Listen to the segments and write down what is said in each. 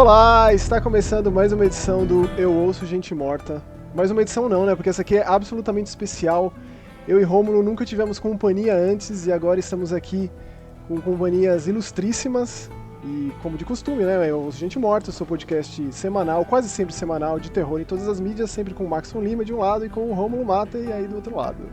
Olá, está começando mais uma edição do Eu Ouço Gente Morta. Mais uma edição não, né? Porque essa aqui é absolutamente especial. Eu e Rômulo nunca tivemos companhia antes e agora estamos aqui com companhias ilustríssimas. E como de costume, né? Eu Ouço Gente Morta, sou podcast semanal, quase sempre semanal, de terror em todas as mídias, sempre com o Maxon Lima de um lado e com o Rômulo Mata e aí do outro lado.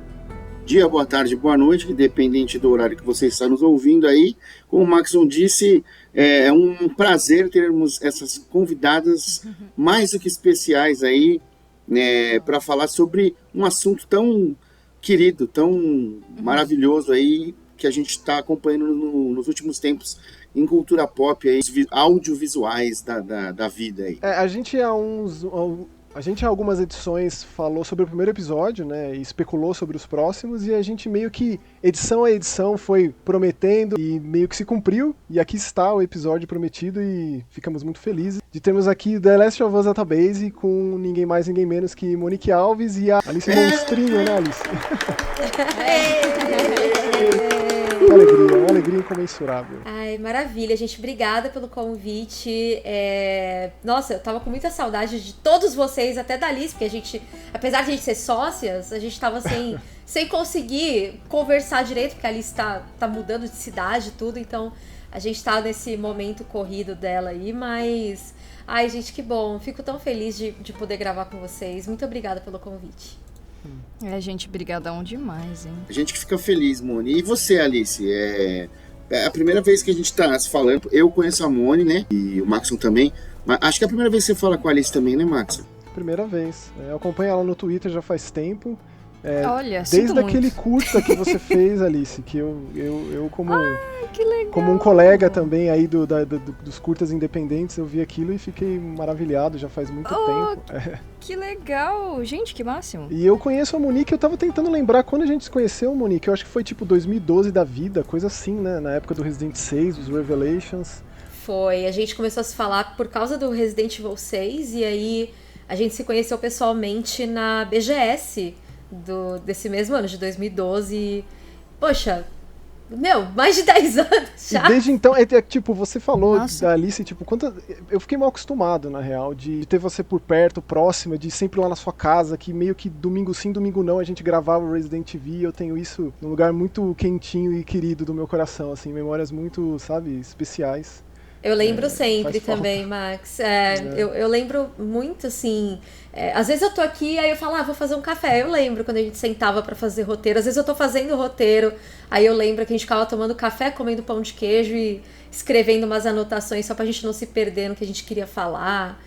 Dia, boa tarde, boa noite, independente do horário que você está nos ouvindo aí. Como o Maxon disse, é um prazer termos essas convidadas mais do que especiais aí, né, para falar sobre um assunto tão querido, tão maravilhoso aí, que a gente está acompanhando nos últimos tempos em cultura pop, aí, audiovisuais da vida aí. A gente em algumas edições falou sobre o primeiro episódio, né, e especulou sobre os próximos, e a gente meio que, edição a edição, foi prometendo e meio que se cumpriu, e aqui está o episódio prometido e ficamos muito felizes de termos aqui The Last of Us Database com ninguém mais, ninguém menos que Monique Alves e a Alice Monstrinho, né, Alice? Uma alegria incomensurável. Ai, maravilha, gente. Obrigada pelo convite. Nossa, eu tava com muita saudade de todos vocês, até da Alice, porque a gente, apesar de a gente ser sócias, a gente tava sem conseguir conversar direito, porque a Alice tá mudando de cidade e tudo, então a gente tá nesse momento corrido dela aí, mas... Ai, gente, que bom. Fico tão feliz de poder gravar com vocês. Muito obrigada pelo convite. Gente, brigadão demais, hein? A gente que fica feliz, Moni. E você, Alice? É a primeira vez que a gente tá se falando. Eu conheço a Moni, né? E o Maxon também. Mas acho que é a primeira vez que você fala com a Alice também, né, Maxon? Primeira vez. Eu acompanho ela no Twitter já faz tempo. Olha, desde aquele curta que você fez, Alice, que eu como, que legal. Como um colega também aí dos curtas independentes, eu vi aquilo e fiquei maravilhado já faz muito tempo. Que legal! Gente, que máximo! E eu conheço a Monique, eu tava tentando lembrar quando a gente se conheceu, Monique, eu acho que foi tipo 2012 da vida, coisa assim, né? Na época do Resident 6, dos Revelations. Foi, a gente começou a se falar por causa do Resident Evil 6 e aí a gente se conheceu pessoalmente na BGS desse mesmo ano, de 2012. Poxa, mais de 10 anos já. E desde então, tipo, você falou Nossa. da Alice, tipo, eu fiquei mal acostumado, na real, de ter você por perto, próxima, de sempre lá na sua casa, que meio que domingo sim, domingo não, a gente gravava o Resident Evil, e eu tenho isso num lugar muito quentinho e querido do meu coração, assim, memórias muito, sabe, especiais. Eu lembro sempre também, Max. Eu lembro muito, assim... às vezes eu tô aqui, aí eu falo, vou fazer um café. Eu lembro quando a gente sentava pra fazer roteiro. Às vezes eu tô fazendo roteiro, aí eu lembro que a gente ficava tomando café, comendo pão de queijo e escrevendo umas anotações só pra gente não se perder no que a gente queria falar.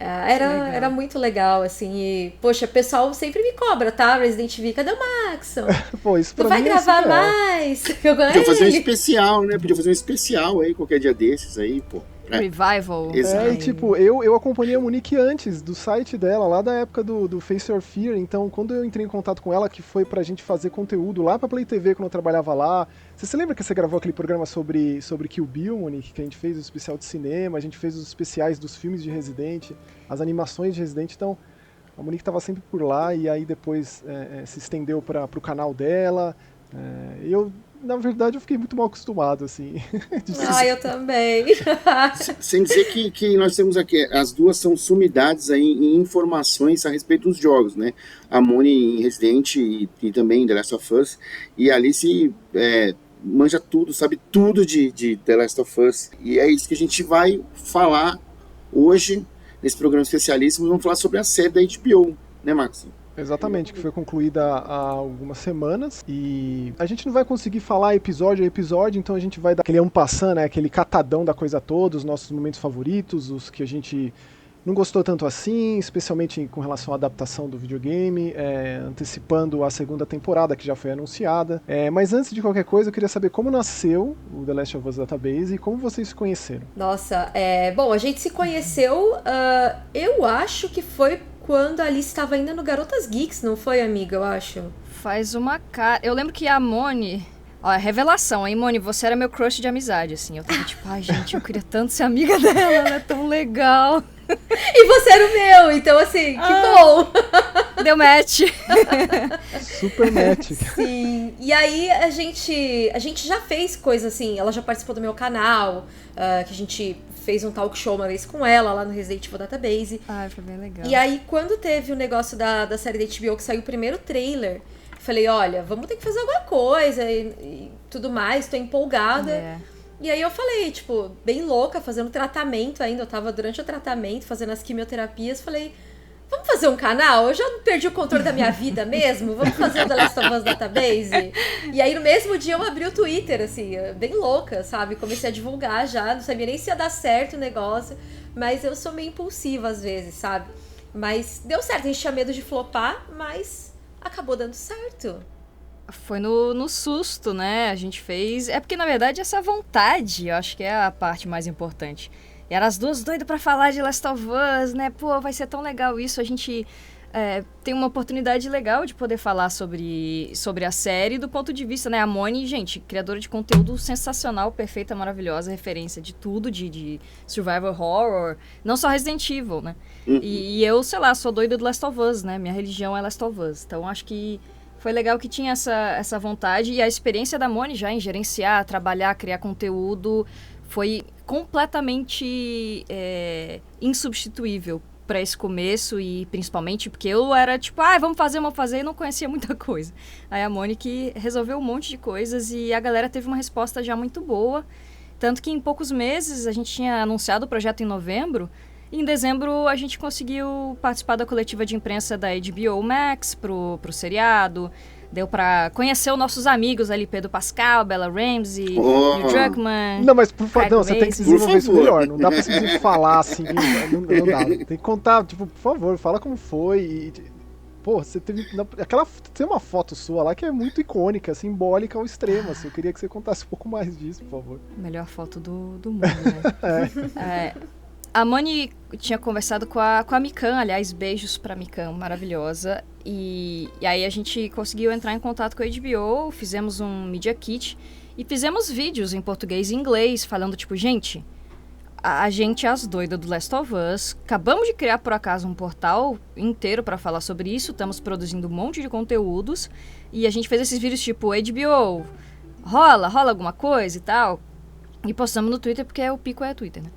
Era muito legal, assim, e, poxa, o pessoal sempre me cobra, tá? Resident Evil, cadê o Maxon? Pô, isso pra tu vai mim gravar é mais? Podia fazer um especial, né? Podia fazer um especial aí, qualquer dia desses aí, pô. Revival. E tipo, eu acompanhei a Monique antes do site dela, lá da época do Face Your Fear, então quando eu entrei em contato com ela, que foi pra gente fazer conteúdo lá pra Play TV, quando eu trabalhava lá, você se lembra que você gravou aquele programa sobre Kill Bill, Monique, que a gente fez o especial de cinema, a gente fez os especiais dos filmes de Resident, as animações de Resident, então a Monique tava sempre por lá, e aí depois se estendeu pro canal dela, na verdade, eu fiquei muito mal acostumado, assim. Eu também. Sem dizer que nós temos aqui, as duas são sumidades aí em informações a respeito dos jogos, né? A Moni em Resident e também em The Last of Us. E a Alice manja tudo, sabe tudo de The Last of Us. E é isso que a gente vai falar hoje, nesse programa especialíssimo. Vamos falar sobre a série da HBO, né, Max? Exatamente, que foi concluída há algumas semanas e a gente não vai conseguir falar episódio a episódio, então a gente vai dar aquele en passant, né, aquele catadão da coisa toda, os nossos momentos favoritos, os que a gente não gostou tanto assim, especialmente com relação à adaptação do videogame, antecipando a segunda temporada que já foi anunciada. Mas antes de qualquer coisa, eu queria saber como nasceu o The Last of Us Database e como vocês se conheceram. Nossa, bom, a gente se conheceu, eu acho que foi quando a Alice estava ainda no Garotas Geeks, não foi, amiga? Eu acho. Faz uma cara... Eu lembro que a Moni... Ó, revelação, hein, Moni? Você era meu crush de amizade, assim. Eu tava tipo, gente, eu queria tanto ser amiga dela, ela é tão legal. E você era o meu, então assim, que bom. Deu match. Super match. Sim, e aí a gente já fez coisa assim, ela já participou do meu canal, que a gente fez um talk show uma vez com ela lá no Resident Evil Database. Foi bem legal. E aí, quando teve o negócio da série da HBO, que saiu o primeiro trailer, falei, olha, vamos ter que fazer alguma coisa e tudo mais, tô empolgada. E aí eu falei, tipo, bem louca, fazendo tratamento ainda, eu tava durante o tratamento, fazendo as quimioterapias, falei, vamos fazer um canal? Eu já perdi o controle da minha vida mesmo, vamos fazer o The Last of Us Database? E aí no mesmo dia eu abri o Twitter, assim, bem louca, sabe? Comecei a divulgar já, não sabia nem se ia dar certo o negócio, mas eu sou meio impulsiva às vezes, sabe? Mas deu certo, a gente tinha medo de flopar, mas acabou dando certo. Foi no susto, né? A gente fez... É porque, na verdade, essa vontade, eu acho que é a parte mais importante. E eram as duas doidas pra falar de Last of Us, né? Pô, vai ser tão legal isso. A gente tem uma oportunidade legal de poder falar sobre a série do ponto de vista, né? A Moni, gente, criadora de conteúdo sensacional, perfeita, maravilhosa, referência de tudo, de survival horror. Não só Resident Evil, né? E eu, sei lá, sou doida do Last of Us, né? Minha religião é Last of Us. Então, acho que foi legal que tinha essa vontade e a experiência da Moni já em gerenciar, trabalhar, criar conteúdo foi completamente insubstituível para esse começo e principalmente porque eu era tipo, vamos fazer e não conhecia muita coisa. Aí a Moni que resolveu um monte de coisas e a galera teve uma resposta já muito boa, tanto que em poucos meses a gente tinha anunciado o projeto em novembro. Em dezembro, a gente conseguiu participar da coletiva de imprensa da HBO Max pro seriado. Deu pra conhecer os nossos amigos ali, Pedro Pascal, Bella Ramsey, Neil Druckmann. Não, mas por favor, você tem que desenvolver isso melhor. Não dá pra simplesmente falar assim, não dá. Tem que contar, tipo, por favor, fala como foi. Pô, você teve. Tem uma foto sua lá que é muito icônica, simbólica ao extremo. Assim, eu queria que você contasse um pouco mais disso, por favor. Melhor foto do mundo, né? A Moni tinha conversado com a Mikan, aliás, beijos pra Mikan, maravilhosa. E aí a gente conseguiu entrar em contato com a HBO, fizemos um Media Kit e fizemos vídeos em português e inglês, falando tipo, gente, a gente é as doidas do Last of Us, acabamos de criar por acaso um portal inteiro pra falar sobre isso, estamos produzindo um monte de conteúdos e a gente fez esses vídeos tipo, HBO, rola alguma coisa e tal. E postamos no Twitter porque o pico é Twitter, né?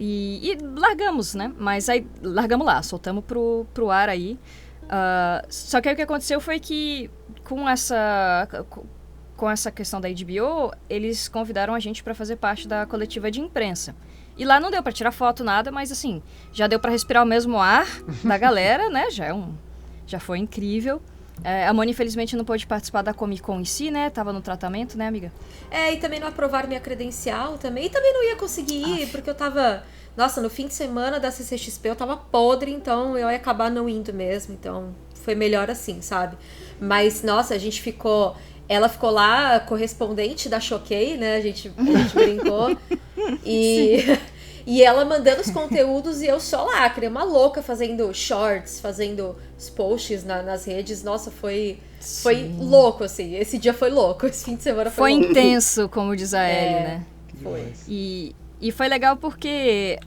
E largamos, né? Mas aí largamos lá, soltamos pro ar aí. Só que aí o que aconteceu foi que com essa questão da HBO, eles convidaram a gente para fazer parte da coletiva de imprensa. E lá não deu para tirar foto, nada, mas assim, já deu para respirar o mesmo ar da galera, né? Já foi incrível. A Moni, infelizmente, não pôde participar da Comic Con em si, né? Tava no tratamento, né, amiga? E também não aprovaram minha credencial também. E também não ia conseguir ir, porque eu tava... Nossa, no fim de semana da CCXP eu tava podre, então eu ia acabar não indo mesmo. Então, foi melhor assim, sabe? Mas, nossa, ela ficou lá, correspondente da Choquei, né? A gente brincou. E ela mandando os conteúdos e eu só lá, criei uma louca fazendo shorts, fazendo os posts nas redes. Nossa, foi louco, assim. Esse dia foi louco, esse fim de semana foi louco. Foi intenso, como diz a Ellie, né? Foi. E foi legal porque,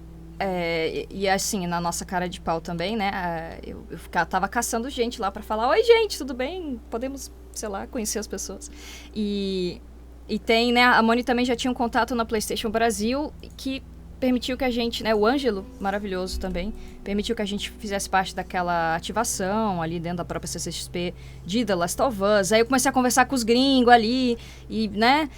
e assim, na nossa cara de pau também, né? Eu tava caçando gente lá pra falar, oi gente, tudo bem? Podemos, sei lá, conhecer as pessoas. E tem, né? A Moni também já tinha um contato na PlayStation Brasil que permitiu que a gente, né, o Ângelo, maravilhoso também, permitiu que a gente fizesse parte daquela ativação ali dentro da própria CCXP de The Last of Us. Aí eu comecei a conversar com os gringos ali e, né,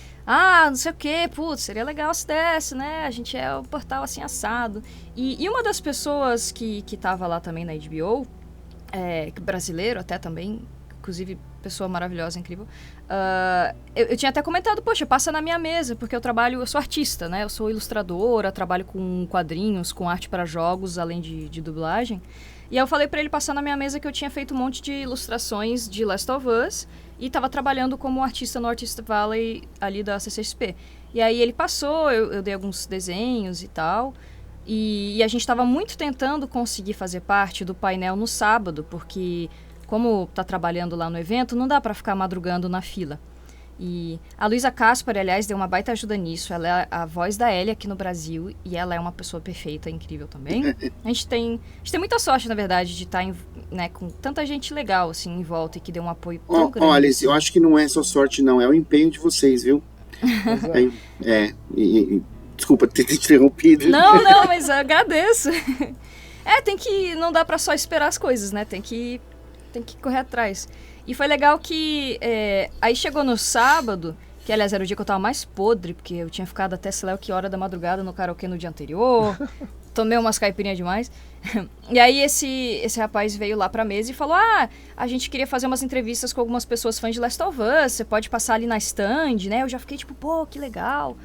não sei o que, putz, seria legal se desse, né, a gente é o portal assim assado. E uma das pessoas que tava lá também na HBO, brasileiro até também, inclusive pessoa maravilhosa, incrível, eu tinha até comentado, poxa, passa na minha mesa, porque eu sou artista, né? Eu sou ilustradora, trabalho com quadrinhos, com arte para jogos, além de dublagem. E aí eu falei pra ele passar na minha mesa que eu tinha feito um monte de ilustrações de Last of Us e tava trabalhando como artista no Artist Valley ali da CCXP. E aí ele passou, eu dei alguns desenhos e tal. E a gente tava muito tentando conseguir fazer parte do painel no sábado, porque como tá trabalhando lá no evento, não dá para ficar madrugando na fila. E a Luísa Caspar, aliás, deu uma baita ajuda nisso. Ela é a voz da Ellie aqui no Brasil e ela é uma pessoa perfeita, incrível também. A gente tem muita sorte, na verdade, de estar né, com tanta gente legal assim em volta e que deu um apoio tão grande. Olha, eu acho que não é só sorte, não. É o empenho de vocês, viu? Desculpa ter te interrompido. Não, mas eu agradeço. Não dá pra só esperar as coisas, né? Tem que correr atrás. E foi legal que aí chegou no sábado, que aliás era o dia que eu tava mais podre, porque eu tinha ficado até sei lá que hora da madrugada no karaokê no dia anterior, tomei umas caipirinhas demais. E aí esse rapaz veio lá pra mesa e falou, a gente queria fazer umas entrevistas com algumas pessoas fãs de Last of Us, você pode passar ali na stand, né? Eu já fiquei tipo, pô, que legal.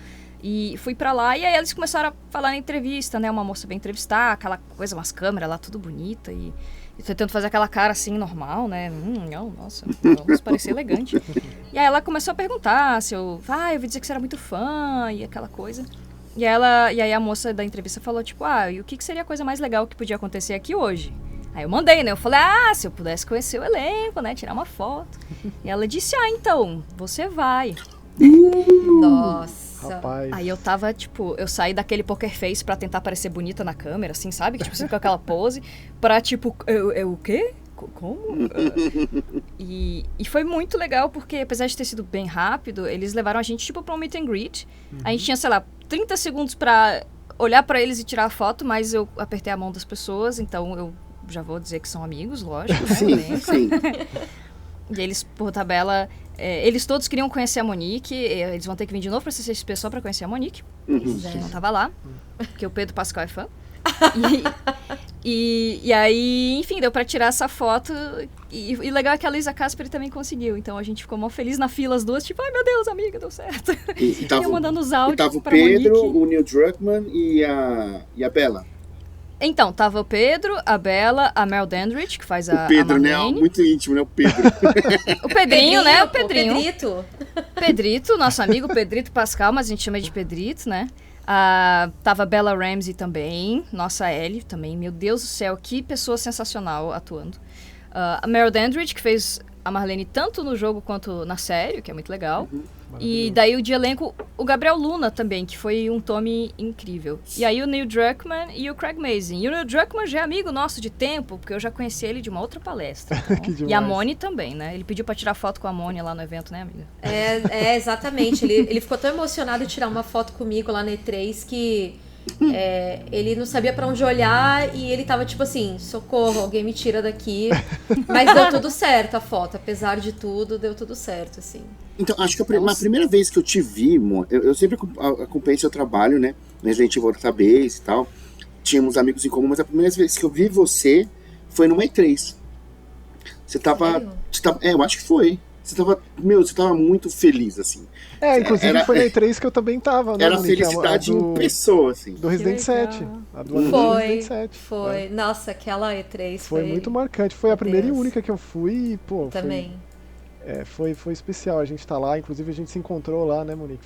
E fui pra lá e aí eles começaram a falar na entrevista, né? Uma moça veio entrevistar, aquela coisa, umas câmeras lá, tudo bonita e tentando fazer aquela cara assim, normal, né? Não, nossa, vamos parecer elegante. E aí ela começou a perguntar se eu ouvi dizer que você era muito fã e aquela coisa. E aí a moça da entrevista falou, tipo, e o que seria a coisa mais legal que podia acontecer aqui hoje? Aí eu mandei, né? Eu falei, se eu pudesse conhecer o elenco, né? Tirar uma foto. E ela disse, então, você vai. Nossa. Rapaz. Aí eu tava, tipo, eu saí daquele poker face pra tentar parecer bonita na câmera, assim, sabe? Tipo, assim, com aquela pose, pra, tipo, eu o quê? Como? E foi muito legal, porque apesar de ter sido bem rápido, eles levaram a gente, tipo, pra um meet and greet. A gente tinha, sei lá, 30 segundos pra olhar pra eles e tirar a foto, mas eu apertei a mão das pessoas, então eu já vou dizer que são amigos, lógico, né? Sim. E eles, por tabela, eles todos queriam conhecer a Monique, eles vão ter que vir de novo pra CCXP só pra conhecer a Monique. Que não tava lá, porque o Pedro Pascal é fã. E aí, enfim, deu pra tirar essa foto. E legal é que a Luísa Casper também conseguiu. Então a gente ficou mó feliz na fila, as duas, tipo, ai meu Deus, amiga, deu certo. E eu mandando os áudios. E tava o pra Pedro, Monique. o Neil Druckmann e a Bella. Então, tava o Pedro, a Bella, a Mel Dandridge, que faz a Pedro, né? Marlene. Muito íntimo, né? O Pedro. O Pedrinho, né? O Pedrinho. Pedrito. Pedrito, nosso amigo Pedrito Pascal, mas a gente chama de Pedrito, né? Tava a Bella Ramsey também, nossa Ellie também. Meu Deus do céu, que pessoa sensacional atuando. A Meryl Dandridge, que fez a Marlene tanto no jogo quanto na série, que é muito legal. E daí o de elenco, o Gabriel Luna também, que foi um Tommy incrível. E aí o Neil Druckmann e o Craig Mazin. E o Neil Druckmann já é amigo nosso de tempo, porque eu já conheci ele de uma outra palestra. Então. E a Moni também, né? Ele pediu pra tirar foto com a Moni lá no evento, né, amiga? Exatamente. Ele ficou tão emocionado de tirar uma foto comigo lá na E3 que ele não sabia pra onde olhar e ele tava tipo assim, socorro, alguém me tira daqui. Mas deu tudo certo a foto, apesar de tudo, deu tudo certo, assim. Então, acho que a primeira vez que eu te vi, eu sempre acompanhei seu trabalho, né? Resident Evil Database e tal. Tínhamos amigos em comum, mas a primeira vez que eu vi você foi numa E3. Você tava... eu acho que foi. Você tava muito feliz, assim. Inclusive foi na E3 que eu também tava, né? Era felicidade em pessoa, assim. Do Resident 7. A do Resident 7. Foi. Nossa, aquela E3 foi muito marcante. Foi a primeira e única que eu fui e, pô... Também. Foi especial a gente tá lá. Inclusive a gente se encontrou lá, né, Monique?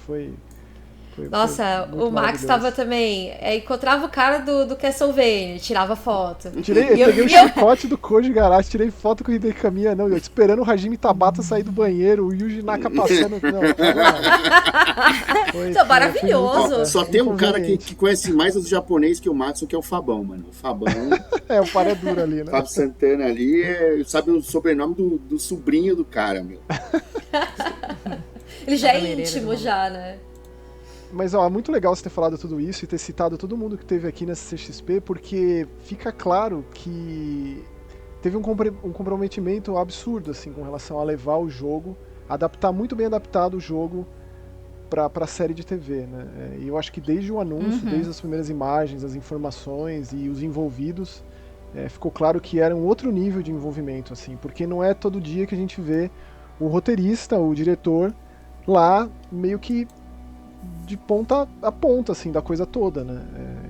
Nossa, o Max tava também. Encontrava o cara do Castlevania, tirava foto. Eu peguei o chicote do Koji Garashi, tirei foto com o Hideki Kamiya, eu esperando o Hajime Tabata sair do banheiro, o Yuji Naka passando. Foi maravilhoso. Só tem um cara que conhece mais os japoneses que o Max, que é o Fabão, mano. O Fabão. O par é duro ali, né? Fábio Santana ali, sabe o sobrenome do sobrinho do cara, meu. Ele já é íntimo, já, né? Mas, é muito legal você ter falado tudo isso e ter citado todo mundo que teve aqui nessa CXP, porque fica claro que teve um comprometimento absurdo, assim, com relação a levar o jogo, muito bem adaptado o jogo pra série de TV, né? E eu acho que desde o anúncio, desde as primeiras imagens, as informações e os envolvidos, ficou claro que era um outro nível de envolvimento, assim, porque não é todo dia que a gente vê o roteirista, o diretor, lá meio que de ponta a ponta, assim, da coisa toda, né?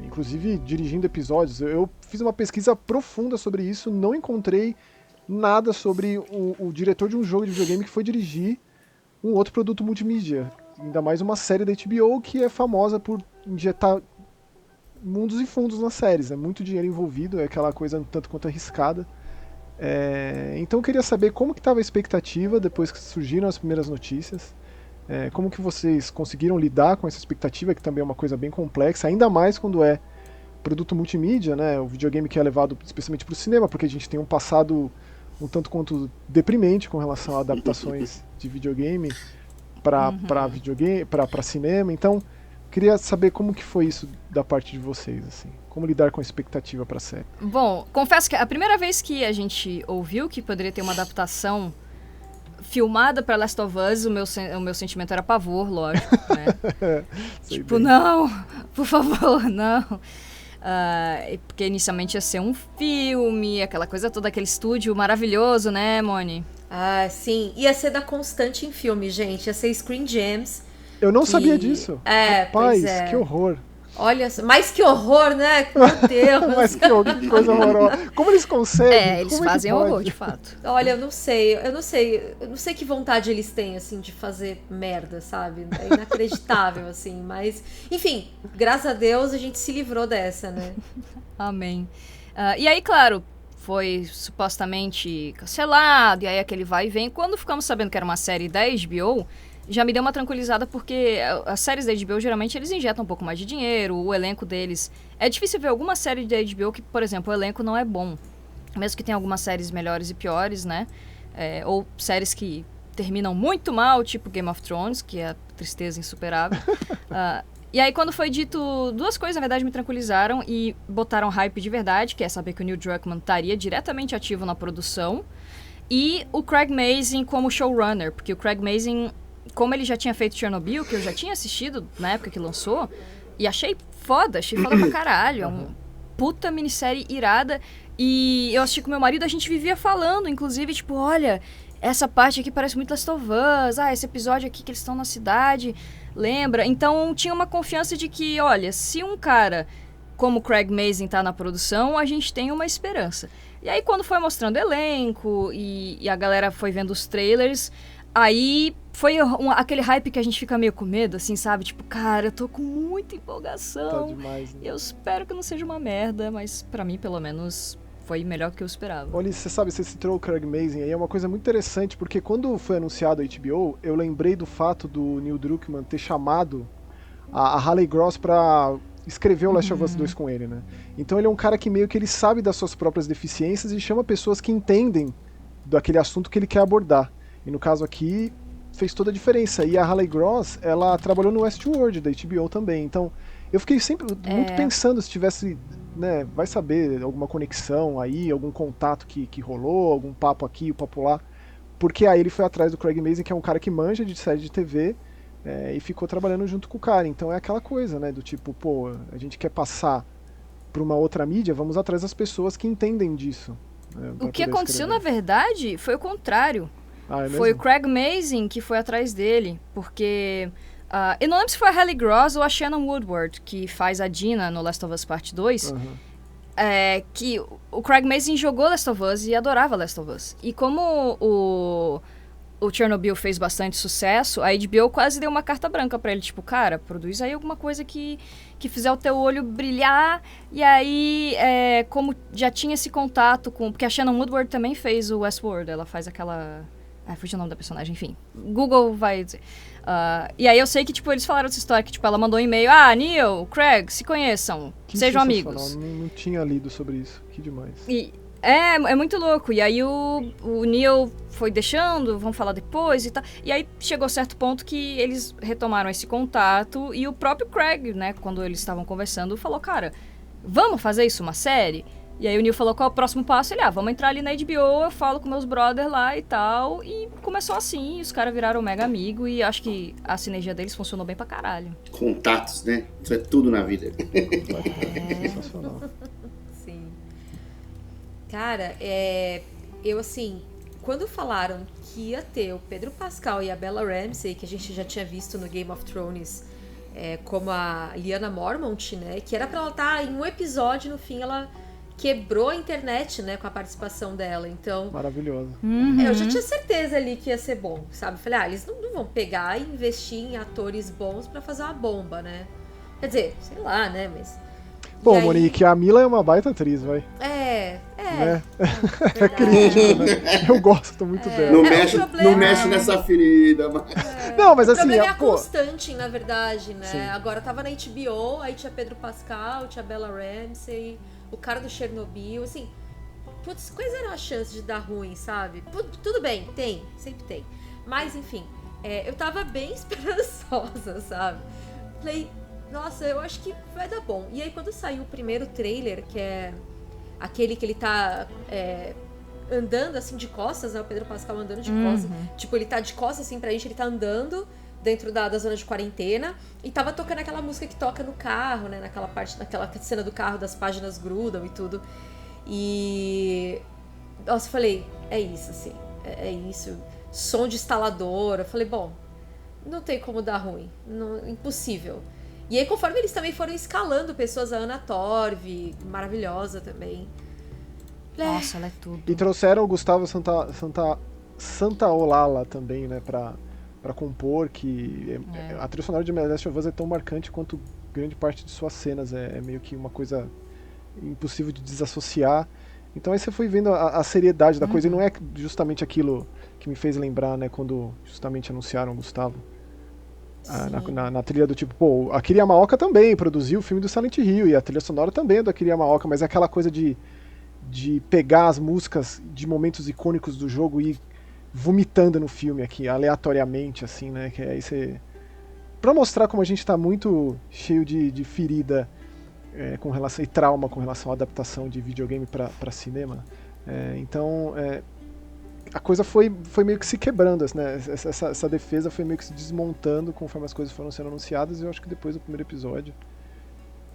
Inclusive dirigindo episódios. Eu fiz uma pesquisa profunda sobre isso, não encontrei nada sobre o diretor de um jogo de videogame que foi dirigir um outro produto multimídia. Ainda mais uma série da HBO que é famosa por injetar mundos e fundos nas séries. É muito dinheiro envolvido, é aquela coisa um tanto quanto arriscada. Então eu queria saber como que estava a expectativa depois que surgiram as primeiras notícias. Como que vocês conseguiram lidar com essa expectativa, que também é uma coisa bem complexa, ainda mais quando é produto multimídia, né? O videogame que é levado especialmente para o cinema, porque a gente tem um passado um tanto deprimente com relação a adaptações de videogame para videogame, para cinema. Então, Queria saber como que foi isso da parte de vocês, assim. Como lidar com a expectativa pra série. Bom, confesso que a primeira vez que a gente ouviu que poderia ter uma adaptação filmada pra Last of Us, o meu sentimento era pavor, lógico, né? Tipo, bem. Não, por favor, não. Porque inicialmente ia ser um filme, aquela coisa toda, aquele estúdio maravilhoso, né, Moni? Ah, sim. Ia ser da Constante em filme, gente. Ia ser Screen Gems. Eu não sabia disso. Rapaz, pois é. Que horror. Olha, mas que horror, né? Meu Deus. Mas que coisa horrorosa. Como eles conseguem? Eles fazem horror, de fato. Olha, eu não sei que vontade eles têm, assim, de fazer merda, sabe? É inacreditável, assim, mas... Enfim, graças a Deus a gente se livrou dessa, né? Amém. E aí, claro, foi supostamente cancelado, e aí aquele vai e vem. Quando ficamos sabendo que era uma série da HBO... já me deu uma tranquilizada, porque as séries da HBO, geralmente, eles injetam um pouco mais de dinheiro, o elenco deles... É difícil ver alguma série da HBO que, por exemplo, o elenco não é bom. Mesmo que tenha algumas séries melhores e piores, né? Ou séries que terminam muito mal, tipo Game of Thrones, que é a tristeza insuperável. E aí, quando foi dito... duas coisas, na verdade, me tranquilizaram e botaram hype de verdade, que é saber que o Neil Druckmann estaria diretamente ativo na produção. E o Craig Mazin como showrunner, porque o Craig Mazin... como ele já tinha feito Chernobyl, que eu já tinha assistido na época que lançou, e achei foda pra caralho. É uma puta minissérie irada. E eu assisti com meu marido, a gente vivia falando, inclusive, tipo, olha, essa parte aqui parece muito Last of Us, esse episódio aqui que eles estão na cidade, lembra? Então tinha uma confiança de que, olha, se um cara como o Craig Mazin tá na produção, a gente tem uma esperança. E aí quando foi mostrando elenco e a galera foi vendo os trailers... aí foi aquele hype que a gente fica meio com medo, assim, sabe? Tipo, cara, eu tô com muita empolgação. Tá demais, né? Eu espero que não seja uma merda, mas pra mim, pelo menos, foi melhor do que eu esperava. Olha, você sabe, você citou o Craig Mazin aí, é uma coisa muito interessante, porque quando foi anunciado a HBO, eu lembrei do fato do Neil Druckmann ter chamado a Haley Gross pra escrever o Last of Us 2 com ele, né? Então ele é um cara que meio que ele sabe das suas próprias deficiências e chama pessoas que entendem daquele assunto que ele quer abordar. E no caso aqui, fez toda a diferença. E a Haley Gross, ela trabalhou no Westworld da HBO também. Então, eu fiquei sempre muito pensando se tivesse, né, vai saber, alguma conexão aí, algum contato que rolou, algum papo aqui, o papo lá. Porque aí ele foi atrás do Craig Mazin, que é um cara que manja de série de TV, e ficou trabalhando junto com o cara. Então é aquela coisa, né, do tipo, pô, a gente quer passar para uma outra mídia, vamos atrás das pessoas que entendem disso. Né, o que aconteceu, na verdade, foi o contrário. É foi o Craig Mazin que foi atrás dele, porque... eu não lembro se foi a Haley Gross ou a Shannon Woodward, que faz a Dina no Last of Us Part 2, que o Craig Mazin jogou Last of Us e adorava Last of Us. E como o Chernobyl fez bastante sucesso, a HBO quase deu uma carta branca pra ele, tipo, cara, produz aí alguma coisa que fizer o teu olho brilhar. E aí, como já tinha esse contato com... porque a Shannon Woodward também fez o Westworld, ela faz aquela... fugiu o nome da personagem, enfim. Google vai dizer. E aí eu sei que, tipo, eles falaram essa história, que, tipo, ela mandou um e-mail. Neil, Craig, se conheçam, sejam amigos. Não tinha lido sobre isso, que demais. E é muito louco. E aí o Neil foi deixando, vamos falar depois e tal. E aí chegou certo ponto que eles retomaram esse contato. E o próprio Craig, né, quando eles estavam conversando, falou, cara, vamos fazer isso uma série? E aí o Neil falou, qual é o próximo passo? Ele, vamos entrar ali na HBO, eu falo com meus brothers lá e tal. E começou assim, os caras viraram mega amigo e acho que a sinergia deles funcionou bem pra caralho. Contatos, né? Isso é tudo na vida. Sensacional. Sim. Cara, eu assim, quando falaram que ia ter o Pedro Pascal e a Bella Ramsey, que a gente já tinha visto no Game of Thrones, como a Lyanna Mormont, né? Que era pra ela estar em um episódio, no fim ela... quebrou a internet, né, com a participação dela, então... Maravilhoso. Eu já tinha certeza ali que ia ser bom, sabe? Falei, eles não vão pegar e investir em atores bons pra fazer uma bomba, né? Quer dizer, sei lá, né, mas... Bom, aí... Monique, a Mila é uma baita atriz, vai. Né? É crítico, né? Eu gosto muito dela. Não mexe nessa ferida, mas... Não, mas assim... O problema é a Constante, na verdade, né? Sim. Agora tava na HBO, aí tinha Pedro Pascal, tinha Bella Ramsey... o cara do Chernobyl, assim, putz, quais eram as chances de dar ruim, sabe? Tudo bem, sempre tem. Mas, enfim, eu tava bem esperançosa, sabe? Falei, nossa, eu acho que vai dar bom. E aí quando saiu o primeiro trailer, que é aquele que ele tá andando assim de costas, né? O Pedro Pascal andando de costas. Tipo, ele tá de costas assim pra gente, ele tá andando dentro da zona de quarentena e tava tocando aquela música que toca no carro, né? Naquela cena do carro, das páginas grudam e tudo. E... nossa, eu falei, é isso, assim. É isso. Som de instalador. Eu falei, bom, não tem como dar ruim. Não, impossível. E aí, conforme eles também foram escalando pessoas, a Ana Torv, maravilhosa também. Nossa, ela é tudo. E trouxeram o Gustavo Santaolalla também, né, pra compor, que a trilha sonora de The Last of Us é tão marcante quanto grande parte de suas cenas. É meio que uma coisa impossível de desassociar. Então aí você foi vendo a seriedade da coisa, e não é justamente aquilo que me fez lembrar, né, quando justamente anunciaram o Gustavo. Na trilha do tipo, pô, a Akira Yamaoka também produziu o filme do Silent Hill, e a trilha sonora também é do Akira Yamaoka, mas é aquela coisa de pegar as músicas de momentos icônicos do jogo e ir vomitando no filme aqui, aleatoriamente, assim, né, que aí você... Pra mostrar como a gente tá muito cheio de ferida com relação, e trauma com relação à adaptação de videogame pra cinema. Então, a coisa foi meio que se quebrando, né? Essa defesa foi meio que se desmontando conforme as coisas foram sendo anunciadas, e eu acho que depois do primeiro episódio,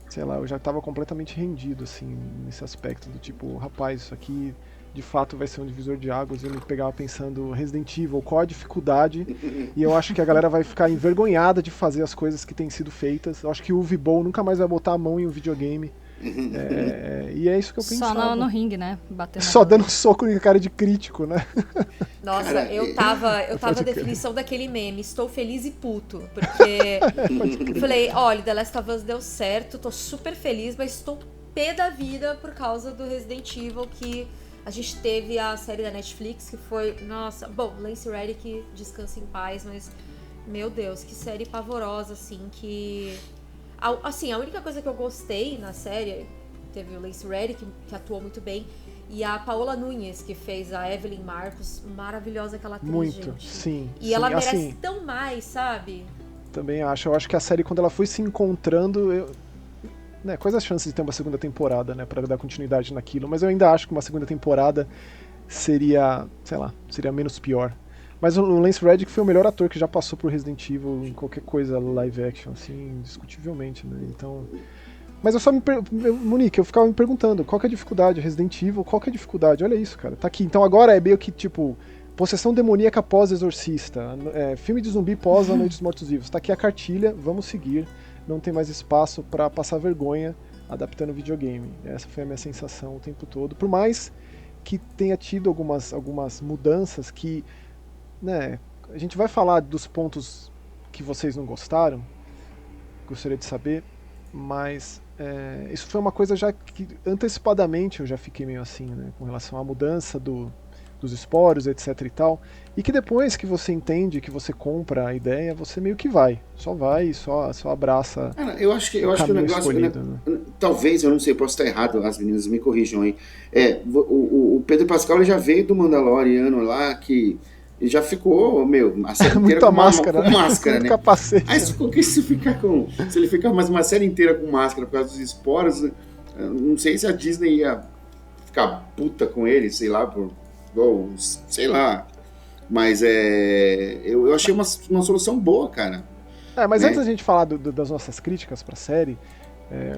sei lá, eu já estava completamente rendido, assim, nesse aspecto do tipo, rapaz, isso aqui de fato vai ser um divisor de águas. Eu me pegava pensando, Resident Evil, qual a dificuldade? E eu acho que a galera vai ficar envergonhada de fazer as coisas que têm sido feitas. Eu acho que o Uwe Boll nunca mais vai botar a mão em um videogame. E é isso que eu pensava. Só no ringue, né? Batendo só dando soco em cara de crítico, né? Nossa, cara, eu tava a definição daquele meme, estou feliz e puto, porque falei, olha, The Last of Us deu certo, tô super feliz, mas estou pé da vida por causa do Resident Evil, que a gente teve a série da Netflix, que foi, nossa, bom, Lance Reddick, descansa em paz, mas, meu Deus, que série pavorosa, assim, que... Assim, a única coisa que eu gostei na série, teve o Lance Reddick, que atuou muito bem, e a Paola Nunes, que fez a Evelyn Marcos, maravilhosa aquela atriz, muito, gente. Sim. E ela merece assim, tão mais, sabe? Também acho. Eu acho que a série, quando ela foi se encontrando... quais as chances de ter uma segunda temporada, né, pra dar continuidade naquilo? Mas eu ainda acho que uma segunda temporada seria, sei lá, seria menos pior. Mas o Lance Reddick foi o melhor ator que já passou por Resident Evil em qualquer coisa live action, assim, indiscutivelmente, né? Então... Mas eu só Monique, eu ficava me perguntando, qual que é a dificuldade? Resident Evil, qual que é a dificuldade? Olha isso, cara, tá aqui. Então agora é meio que, tipo, possessão demoníaca pós-exorcista, filme de zumbi pós A Noite dos Mortos-Vivos. Tá aqui a cartilha, vamos seguir. Não tem mais espaço pra passar vergonha adaptando videogame. Essa foi a minha sensação o tempo todo. Por mais que tenha tido algumas mudanças que... né, a gente vai falar dos pontos que vocês não gostaram, gostaria de saber, mas isso foi uma coisa já que antecipadamente eu já fiquei meio assim, né, com relação à mudança dos esporos, etc e tal, e que depois que você entende, que você compra a ideia, você meio que só abraça. Cara, eu acho que o negócio escolhido, né? Talvez, eu não sei, posso estar errado, as meninas me corrijam aí. O Pedro Pascal ele já veio do Mandaloriano lá, que ele já ficou, a série inteira com máscara, né? Capacete. Aí se ele ficar mais uma série inteira com máscara por causa dos esporos, não sei se a Disney ia ficar puta com ele, sei lá, sei lá. Mas eu achei uma solução boa, cara. Mas antes da gente falar das nossas críticas pra série,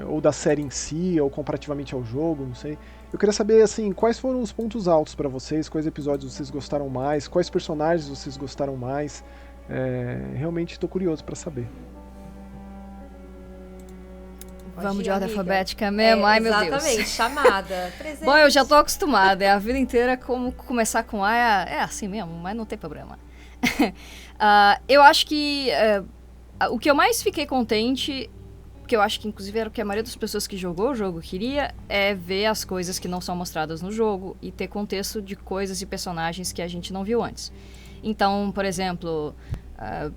ou da série em si, ou comparativamente ao jogo, não sei. Eu queria saber, assim, quais foram os pontos altos pra vocês, quais episódios vocês gostaram mais, quais personagens vocês gostaram mais. Realmente tô curioso pra saber. Vamos de ordem alfabética mesmo? Ai, meu Deus. Exatamente, chamada. Presente. Bom, eu já tô acostumada, a vida inteira como começar com A é assim mesmo, mas não tem problema. Eu acho que o que eu mais fiquei contente, que eu acho que inclusive era o que a maioria das pessoas que jogou o jogo queria, é ver as coisas que não são mostradas no jogo e ter contexto de coisas e personagens que a gente não viu antes. Então, por exemplo,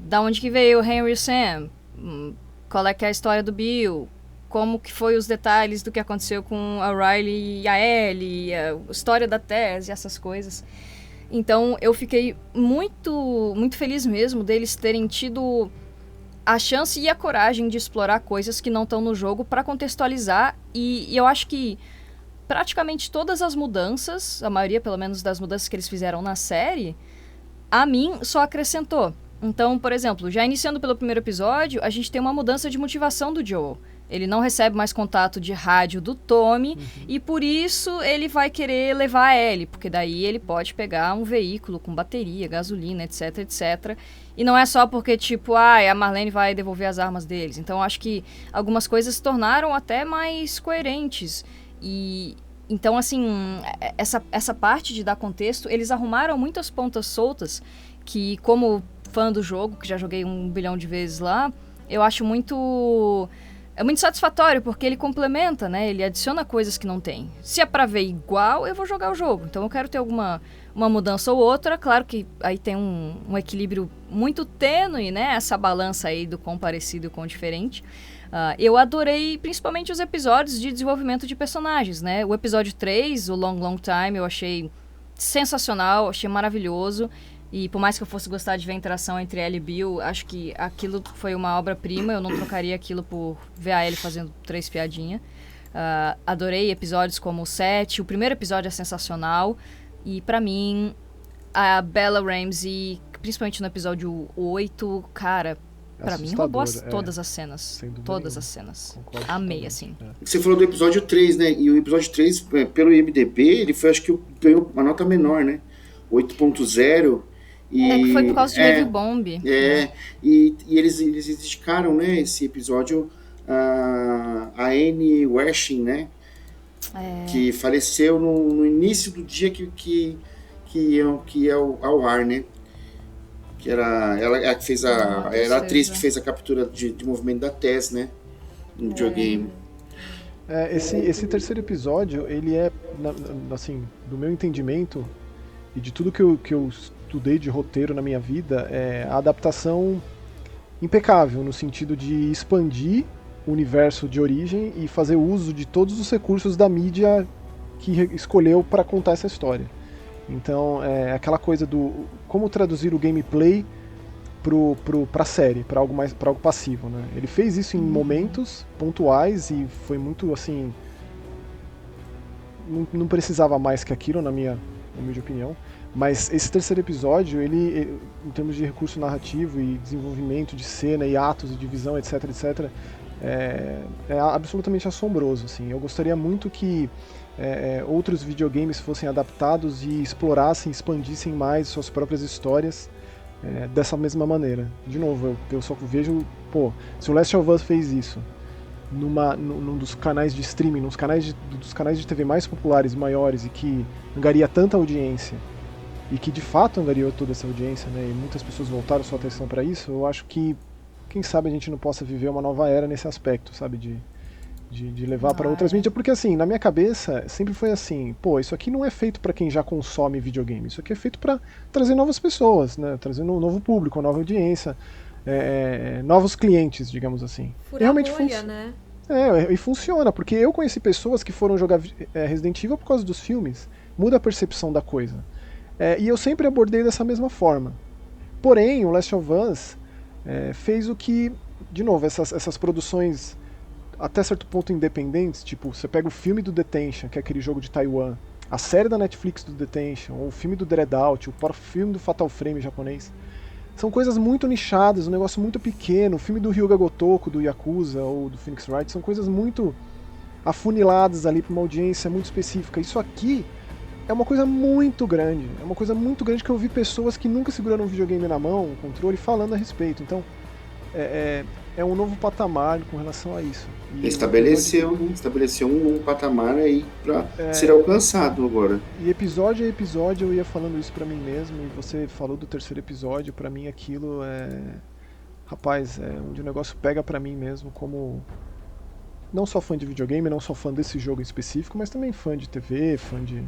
da onde que veio o Henry e o Sam? Qual é que é a história do Bill? Como que foi os detalhes do que aconteceu com a Riley e a Ellie, a história da Tess e essas coisas. Então, eu fiquei muito, muito feliz mesmo deles terem tido a chance e a coragem de explorar coisas que não estão no jogo para contextualizar, e eu acho que praticamente todas as mudanças, a maioria pelo menos das mudanças que eles fizeram na série, a mim só acrescentou. Então, por exemplo, já iniciando pelo primeiro episódio, a gente tem uma mudança de motivação do Joel. Ele não recebe mais contato de rádio do Tommy, e por isso ele vai querer levar a Ellie, porque daí ele pode pegar um veículo com bateria, gasolina, etc, etc. E não é só porque, tipo, a Marlene vai devolver as armas deles. Então, acho que algumas coisas se tornaram até mais coerentes. E então, assim, essa parte de dar contexto, eles arrumaram muitas pontas soltas que, como fã do jogo, que já joguei 1 bilhão de vezes lá, eu acho muito... É muito satisfatório, porque ele complementa, né? Ele adiciona coisas que não tem. Se é pra ver igual, eu vou jogar o jogo. Então eu quero ter uma mudança ou outra. Claro que aí tem um equilíbrio muito tênue, né? Essa balança aí do quão parecido e quão diferente. Eu adorei principalmente os episódios de desenvolvimento de personagens, né? O episódio 3, o Long Long Time, eu achei sensacional, achei maravilhoso. E por mais que eu fosse gostar de ver a interação entre Ellie e Bill, acho que aquilo foi uma obra-prima. Eu não trocaria aquilo por ver a Ellie fazendo 3 piadinhas. Adorei episódios como o 7. O primeiro episódio é sensacional. E pra mim, a Bella Ramsey, principalmente no episódio 8, cara... Pra mim, roubou todas as cenas. Todas as cenas. Concordo, amei, assim. Você falou do episódio 3, né? E o episódio 3, pelo IMDb, ele foi, acho que ganhou uma nota menor, né? 8.0. Que foi por causa de Review Bomb. E eles dedicaram, né, esse episódio a Anne Wershing, né? Que faleceu no início do dia que ia ao ar, né? Que era ela que fez era a atriz que fez a captura de movimento da Tess, né? No videogame. Esse terceiro episódio, ele é, assim, do meu entendimento e de tudo que eu estudei de roteiro na minha vida, é a adaptação impecável, no sentido de expandir o universo de origem e fazer uso de todos os recursos da mídia que escolheu para contar essa história. Então, aquela coisa do como traduzir o gameplay pra série, para algo passivo, né? Ele fez isso em momentos pontuais e foi muito, assim, não precisava mais que aquilo, na minha humilde opinião. Mas esse terceiro episódio, ele, em termos de recurso narrativo e desenvolvimento de cena e atos e divisão, etc, etc, é absolutamente assombroso, assim. Eu gostaria muito que outros videogames fossem adaptados e explorassem, expandissem mais suas próprias histórias dessa mesma maneira. De novo, eu só vejo, se o Last of Us fez isso num dos canais de streaming, dos canais de TV mais populares, maiores, e que angaria tanta audiência, e que de fato angariou toda essa audiência, né, e muitas pessoas voltaram sua atenção para isso, eu acho que, quem sabe a gente não possa viver uma nova era nesse aspecto, sabe, de levar para outras mídias, porque assim, na minha cabeça sempre foi assim, isso aqui não é feito para quem já consome videogame, isso aqui é feito para trazer novas pessoas, né, trazer um novo público, uma nova audiência, novos clientes, digamos assim. Furar realmente bolha, né? E funciona, porque eu conheci pessoas que foram jogar Resident Evil por causa dos filmes, muda a percepção da coisa. E eu sempre abordei dessa mesma forma. Porém, o Last of Us fez o que, de novo, essas produções até certo ponto independentes, tipo, você pega o filme do Detention, que é aquele jogo de Taiwan, a série da Netflix do Detention, ou o filme do Dread Out, o filme do Fatal Frame japonês, são coisas muito nichadas, um negócio muito pequeno. O filme do Ryuga Gotoku, do Yakuza, ou do Phoenix Wright, são coisas muito afuniladas ali para uma audiência muito específica. Isso aqui é uma coisa muito grande, que eu vi pessoas que nunca seguraram um videogame na mão, um controle, falando a respeito. Então, é um novo patamar com relação a isso. E estabeleceu um patamar aí para ser alcançado agora. E episódio a episódio eu ia falando isso para mim mesmo, e você falou do terceiro episódio, para mim aquilo rapaz, onde o negócio pega para mim mesmo, como não só fã de videogame, não só fã desse jogo em específico, mas também fã de TV, fã de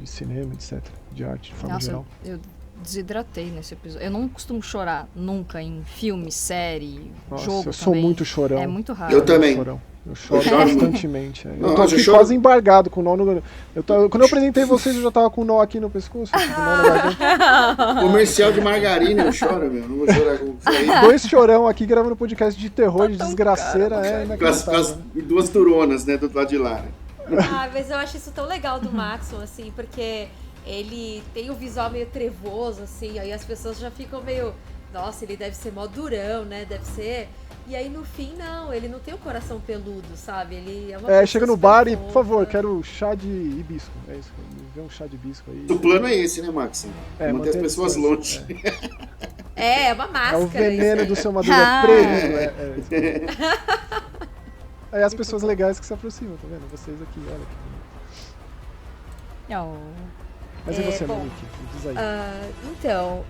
cinema, etc, de arte de forma geral. Eu desidratei nesse episódio. Eu não costumo chorar nunca em filme, série, jogo. Eu sou muito chorão. É muito raro. Eu também. Eu choro choro constantemente. Eu Nossa, tô aqui eu choro- quase embargado com o nó no... Quando eu apresentei vocês, eu já tava com o nó aqui no pescoço. Com o nó na garganta. Comercial de margarina, eu choro, meu. Não vou chorar com isso aí. 2 chorão aqui gravando podcast de terror, de desgraceira, é Com as inacreditável. 2 turonas, né, do lado de lá. Né? Ah, mas eu acho isso tão legal do Maxon, assim, porque ele tem o visual meio trevoso, assim, aí as pessoas já ficam meio, nossa, ele deve ser mó durão, né, deve ser... E aí no fim, não, ele não tem o coração peludo, sabe? Ele é uma pessoa Chega no super bar e, fofa. por favor, quero chá de hibisco. É isso, me vê um chá de hibisco aí. O plano é esse, né, Max? Manter as manter a pessoas distância, longe. É uma É máscara. o veneno do isso seu Madruga, é preto. Aí as pessoas legais que se aproximam, tá vendo? Vocês aqui, olha que bonito. Mas e você, bom, Monique? Me diz aí. Então,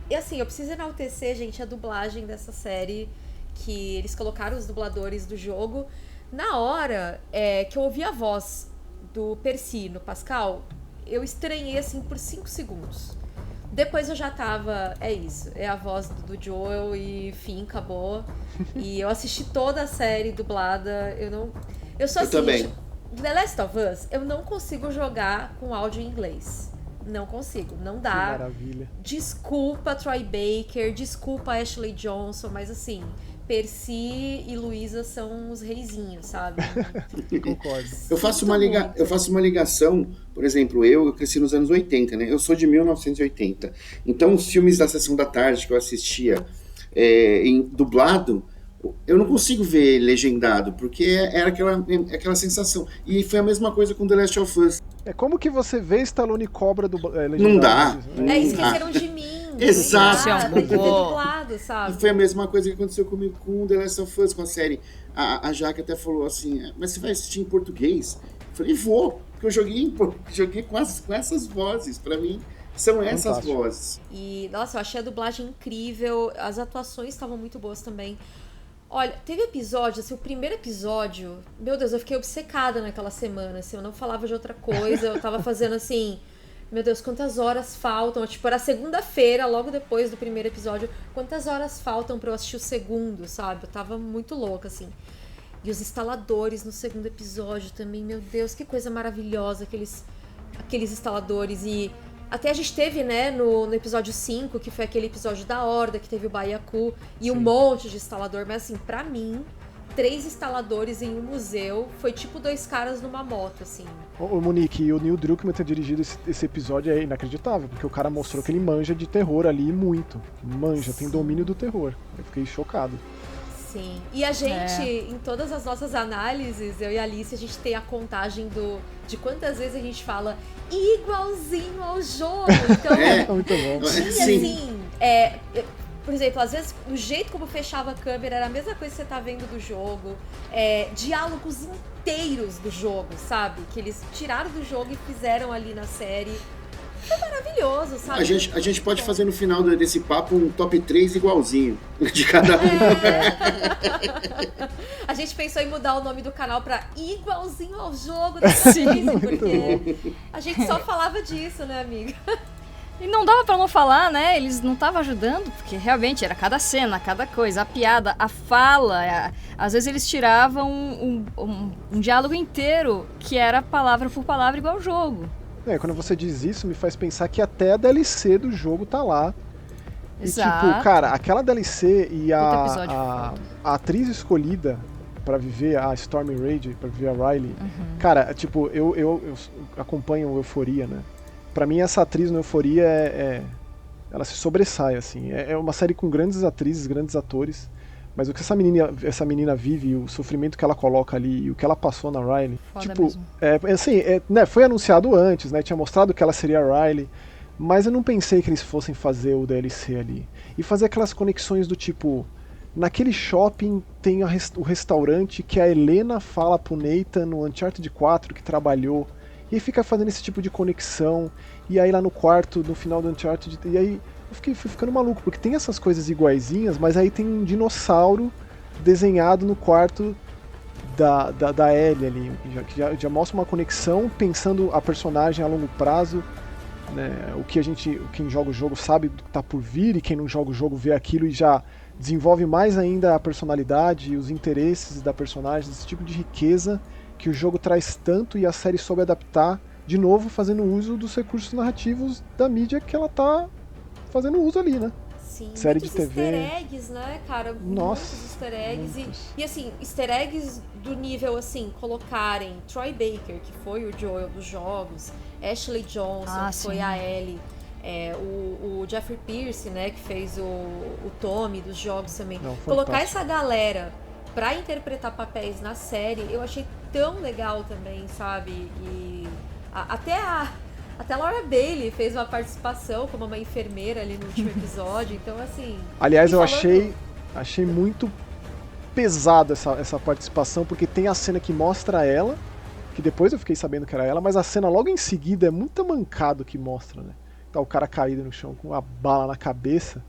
e assim, eu preciso enaltecer, gente, a dublagem dessa série, que eles colocaram os dubladores do jogo. Na hora que eu ouvi a voz do Percy no Pascal, eu estranhei assim por 5 segundos. Depois eu já tava, é isso, é a voz do Joel e fim, acabou. E eu assisti toda a série dublada, eu sou Eu assim, também. The Last of Us, eu não consigo jogar com áudio em inglês. Não consigo, não Que dá. maravilha. Desculpa Troy Baker, desculpa Ashley Johnson, mas assim, Percy e Luísa são os reizinhos, sabe? Concordo. Eu faço Sinto uma ligação, por exemplo, eu cresci nos anos 80, né? Eu sou de 1980. Então, os filmes da Sessão da Tarde que eu assistia em dublado, eu não consigo ver legendado, porque era aquela sensação. E foi a mesma coisa com The Last of Us. Como que você vê Stallone Cobra do Não dá. legendado? Esqueceram de mim. Exato. Tem que ver dublado, E sabe? foi a mesma coisa que aconteceu comigo com The Last of Us, com a série. A Jaque até falou assim, mas você vai assistir em português? Eu falei, vou, porque eu joguei com essas vozes. Pra mim, são essas Fantástico. vozes. E, nossa, eu achei a dublagem incrível, as atuações estavam muito boas também. Olha, teve episódio, assim, o primeiro episódio, meu Deus, eu fiquei obcecada naquela semana, assim, eu não falava de outra coisa, eu tava fazendo assim, meu Deus, quantas horas faltam? Tipo, era segunda-feira, logo depois do primeiro episódio, quantas horas faltam pra eu assistir o segundo, sabe? Eu tava muito louca, assim. E os instaladores no segundo episódio também, meu Deus, que coisa maravilhosa, aqueles instaladores. E até a gente teve, né, no episódio 5, que foi aquele episódio da Horda, que teve o Baiacu, e um monte de instalador. Mas assim, pra mim, 3 instaladores em um museu foi tipo 2 caras numa moto, assim. Ô, Monique, e o Neil Druckmann ter dirigido esse episódio é inacreditável, porque o cara mostrou que ele manja de terror ali muito. Manja, tem domínio do terror. Eu fiquei chocado. Sim. E a gente, em todas as nossas análises, eu e a Alice, a gente tem a contagem de quantas vezes a gente fala igualzinho ao jogo. Então, Muito bom. tinha Sim. assim, por exemplo, às vezes o jeito como fechava a câmera era a mesma coisa que você tá vendo do jogo. Diálogos inteiros do jogo, sabe? Que eles tiraram do jogo e fizeram ali na série. Foi maravilhoso, sabe? A gente pode fazer no final desse papo um top 3 igualzinho de cada um. A gente pensou em mudar o nome do canal pra igualzinho ao jogo da Crise, porque a gente só falava disso, né, amiga? E não dava pra não falar, né? Eles não estavam ajudando, porque realmente era cada cena, cada coisa, a piada, a fala. Às vezes eles tiravam um diálogo inteiro que era palavra por palavra igual ao jogo. Quando você diz isso, me faz pensar que até a DLC do jogo tá lá. Exato. E tipo, cara, aquela DLC e Puta episódio a atriz escolhida pra viver a Stormy Rage, pra viver a Riley, cara, tipo, eu acompanho o Euphoria, né? Pra mim essa atriz no Euphoria ela se sobressai, assim. É uma série com grandes atrizes, grandes atores. Mas o que essa menina vive, o sofrimento que ela coloca ali e o que ela passou na Riley, Foda tipo, mesmo. né, foi anunciado antes, né, tinha mostrado que ela seria a Riley, mas eu não pensei que eles fossem fazer o DLC ali. E fazer aquelas conexões do tipo, naquele shopping tem o restaurante que a Helena fala pro Nathan no Uncharted 4 que trabalhou, e aí fica fazendo esse tipo de conexão, e aí lá no quarto, no final do Uncharted, e aí fui ficando maluco, porque tem essas coisas iguaizinhas, mas aí tem um dinossauro desenhado no quarto da Ellie ali, que já mostra uma conexão pensando a personagem a longo prazo, né? Quem joga o jogo sabe do que tá por vir, e quem não joga o jogo vê aquilo e já desenvolve mais ainda a personalidade e os interesses da personagem, esse tipo de riqueza que o jogo traz tanto e a série soube adaptar, de novo fazendo uso dos recursos narrativos da mídia que ela tá fazendo uso ali, né? Sim, série muitos de TV. easter eggs, né, cara? Nossa, muitos easter eggs. muitos. E assim, easter eggs do nível, assim, colocarem Troy Baker, que foi o Joel dos jogos, Ashley Johnson, que foi a Ellie, o Jeffrey Pierce, né, que fez o Tommy dos jogos também. Não, colocar essa galera pra interpretar papéis na série, eu achei tão legal também, sabe? E até a Laura Bailey fez uma participação como uma enfermeira ali no último episódio, então assim... Aliás, eu achei muito pesado essa participação, porque tem a cena que mostra ela, que depois eu fiquei sabendo que era ela, mas a cena logo em seguida é muito mancado que mostra, né? Tá o cara caído no chão com uma bala na cabeça,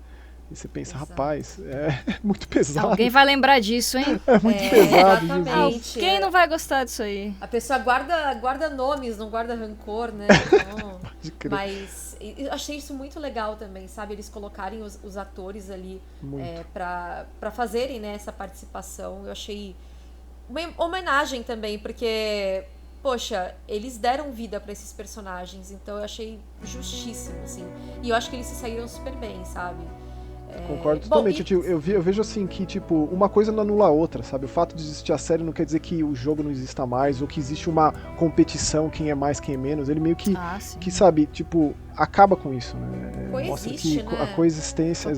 e você pensa, exato, rapaz, é muito pesado. Alguém vai lembrar disso, hein? É muito pesado. Exatamente. Quem não vai gostar disso aí? A pessoa guarda nomes, não guarda rancor, né? Então, mas eu achei isso muito legal também, sabe? Eles colocarem os atores ali pra fazerem, né, essa participação. Eu achei uma homenagem também, porque, poxa, eles deram vida pra esses personagens, então eu achei justíssimo, assim. E eu acho que eles se saíram super bem, sabe? Concordo totalmente. Eu vejo assim que, tipo, uma coisa não anula a outra, sabe? O fato de existir a série não quer dizer que o jogo não exista mais, ou que existe uma competição, quem é mais, quem é menos. Ele meio que sabe, tipo, acaba com isso, né? Mostra que né? a coexistência...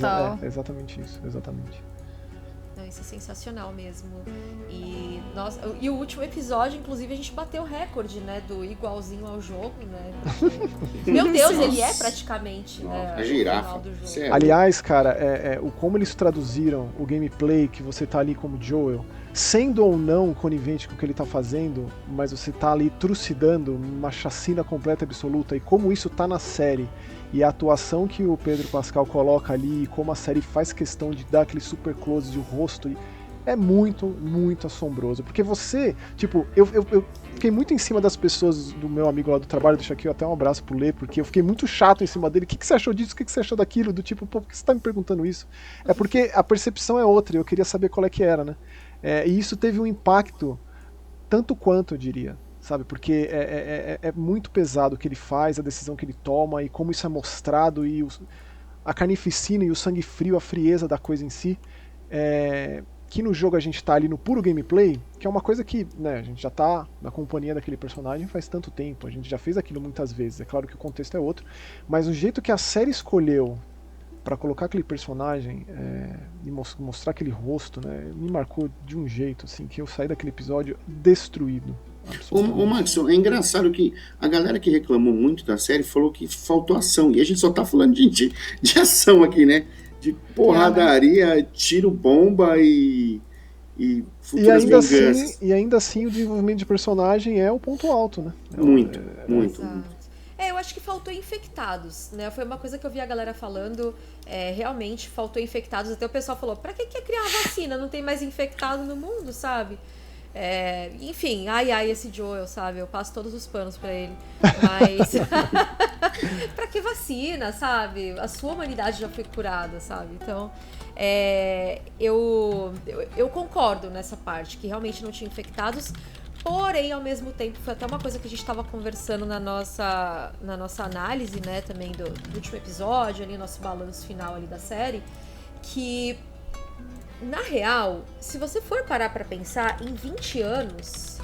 exatamente isso, exatamente. Isso é sensacional mesmo. E o último episódio, inclusive, a gente bateu o recorde, né? Do igualzinho ao jogo, né? Porque, meu Deus, ele é praticamente, né, a girafa. o final do jogo. Aliás, cara, como eles traduziram o gameplay, que você tá ali como Joel, sendo ou não conivente com o que ele tá fazendo, mas você tá ali trucidando uma chacina completa e absoluta, e como isso tá na série, e a atuação que o Pedro Pascal coloca ali, e como a série faz questão de dar aquele super close de rosto, é muito, muito assombroso. Porque você, tipo, eu fiquei muito em cima das pessoas do meu amigo lá do trabalho, deixa aqui até um abraço pro Lê, porque eu fiquei muito chato em cima dele. O que você achou disso? O que você achou daquilo? Do tipo, pô, por que você tá me perguntando isso? É porque a percepção é outra, e eu queria saber qual é que era, né? E isso teve um impacto tanto quanto, eu diria, sabe? Porque é muito pesado o que ele faz, a decisão que ele toma, e como isso é mostrado, e a carnificina e o sangue frio, a frieza da coisa em si, que no jogo a gente tá ali no puro gameplay, que é uma coisa que, né, a gente já tá na companhia daquele personagem faz tanto tempo, a gente já fez aquilo muitas vezes, é claro que o contexto é outro, mas o jeito que a série escolheu pra colocar aquele personagem e mostrar aquele rosto, né, me marcou de um jeito, assim, que eu saí daquele episódio destruído. Ô Maxon, é engraçado que a galera que reclamou muito da série falou que faltou ação, e a gente só tá falando de ação aqui, né? De porradaria, tiro, bomba e futuras vinganças. E ainda assim o desenvolvimento de personagem é o ponto alto, né? Muito. Eu acho que faltou infectados, né? Foi uma coisa que eu vi a galera falando, realmente faltou infectados. Até o pessoal falou, pra que criar vacina? Não tem mais infectado no mundo, sabe? Enfim, esse Joel, sabe? Eu passo todos os panos pra ele. Mas pra que vacina, sabe? A sua humanidade já foi curada, sabe? Então, eu concordo nessa parte, que realmente não tinha infectados. Porém, ao mesmo tempo, foi até uma coisa que a gente estava conversando na nossa análise, né, também do último episódio, ali, nosso balanço final ali da série, que, na real, se você for parar pra pensar, em 20 anos,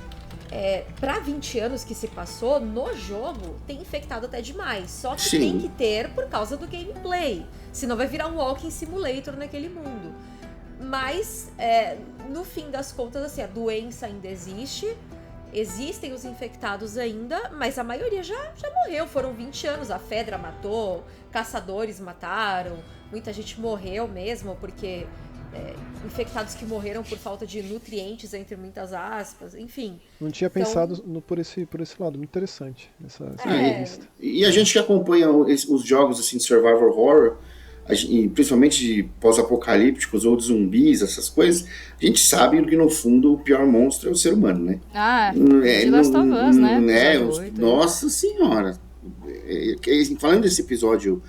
pra 20 anos que se passou, no jogo, tem infectado até demais. Só que tem que ter por causa do gameplay. Senão vai virar um walking simulator naquele mundo. Mas, no fim das contas, assim, a doença ainda existe, existem os infectados ainda, mas a maioria já morreu. Foram 20 anos, a Fedra matou, caçadores mataram, muita gente morreu mesmo, porque infectados que morreram por falta de nutrientes, entre muitas aspas, enfim. Não tinha pensado por esse lado, muito interessante essa entrevista. E a gente que acompanha os jogos assim, de survival horror, e principalmente de pós-apocalípticos ou de zumbis, essas coisas, a gente sabe que no fundo o pior monstro é o ser humano, né? De Last of Us, né? Nossa senhora! falando desse episódio,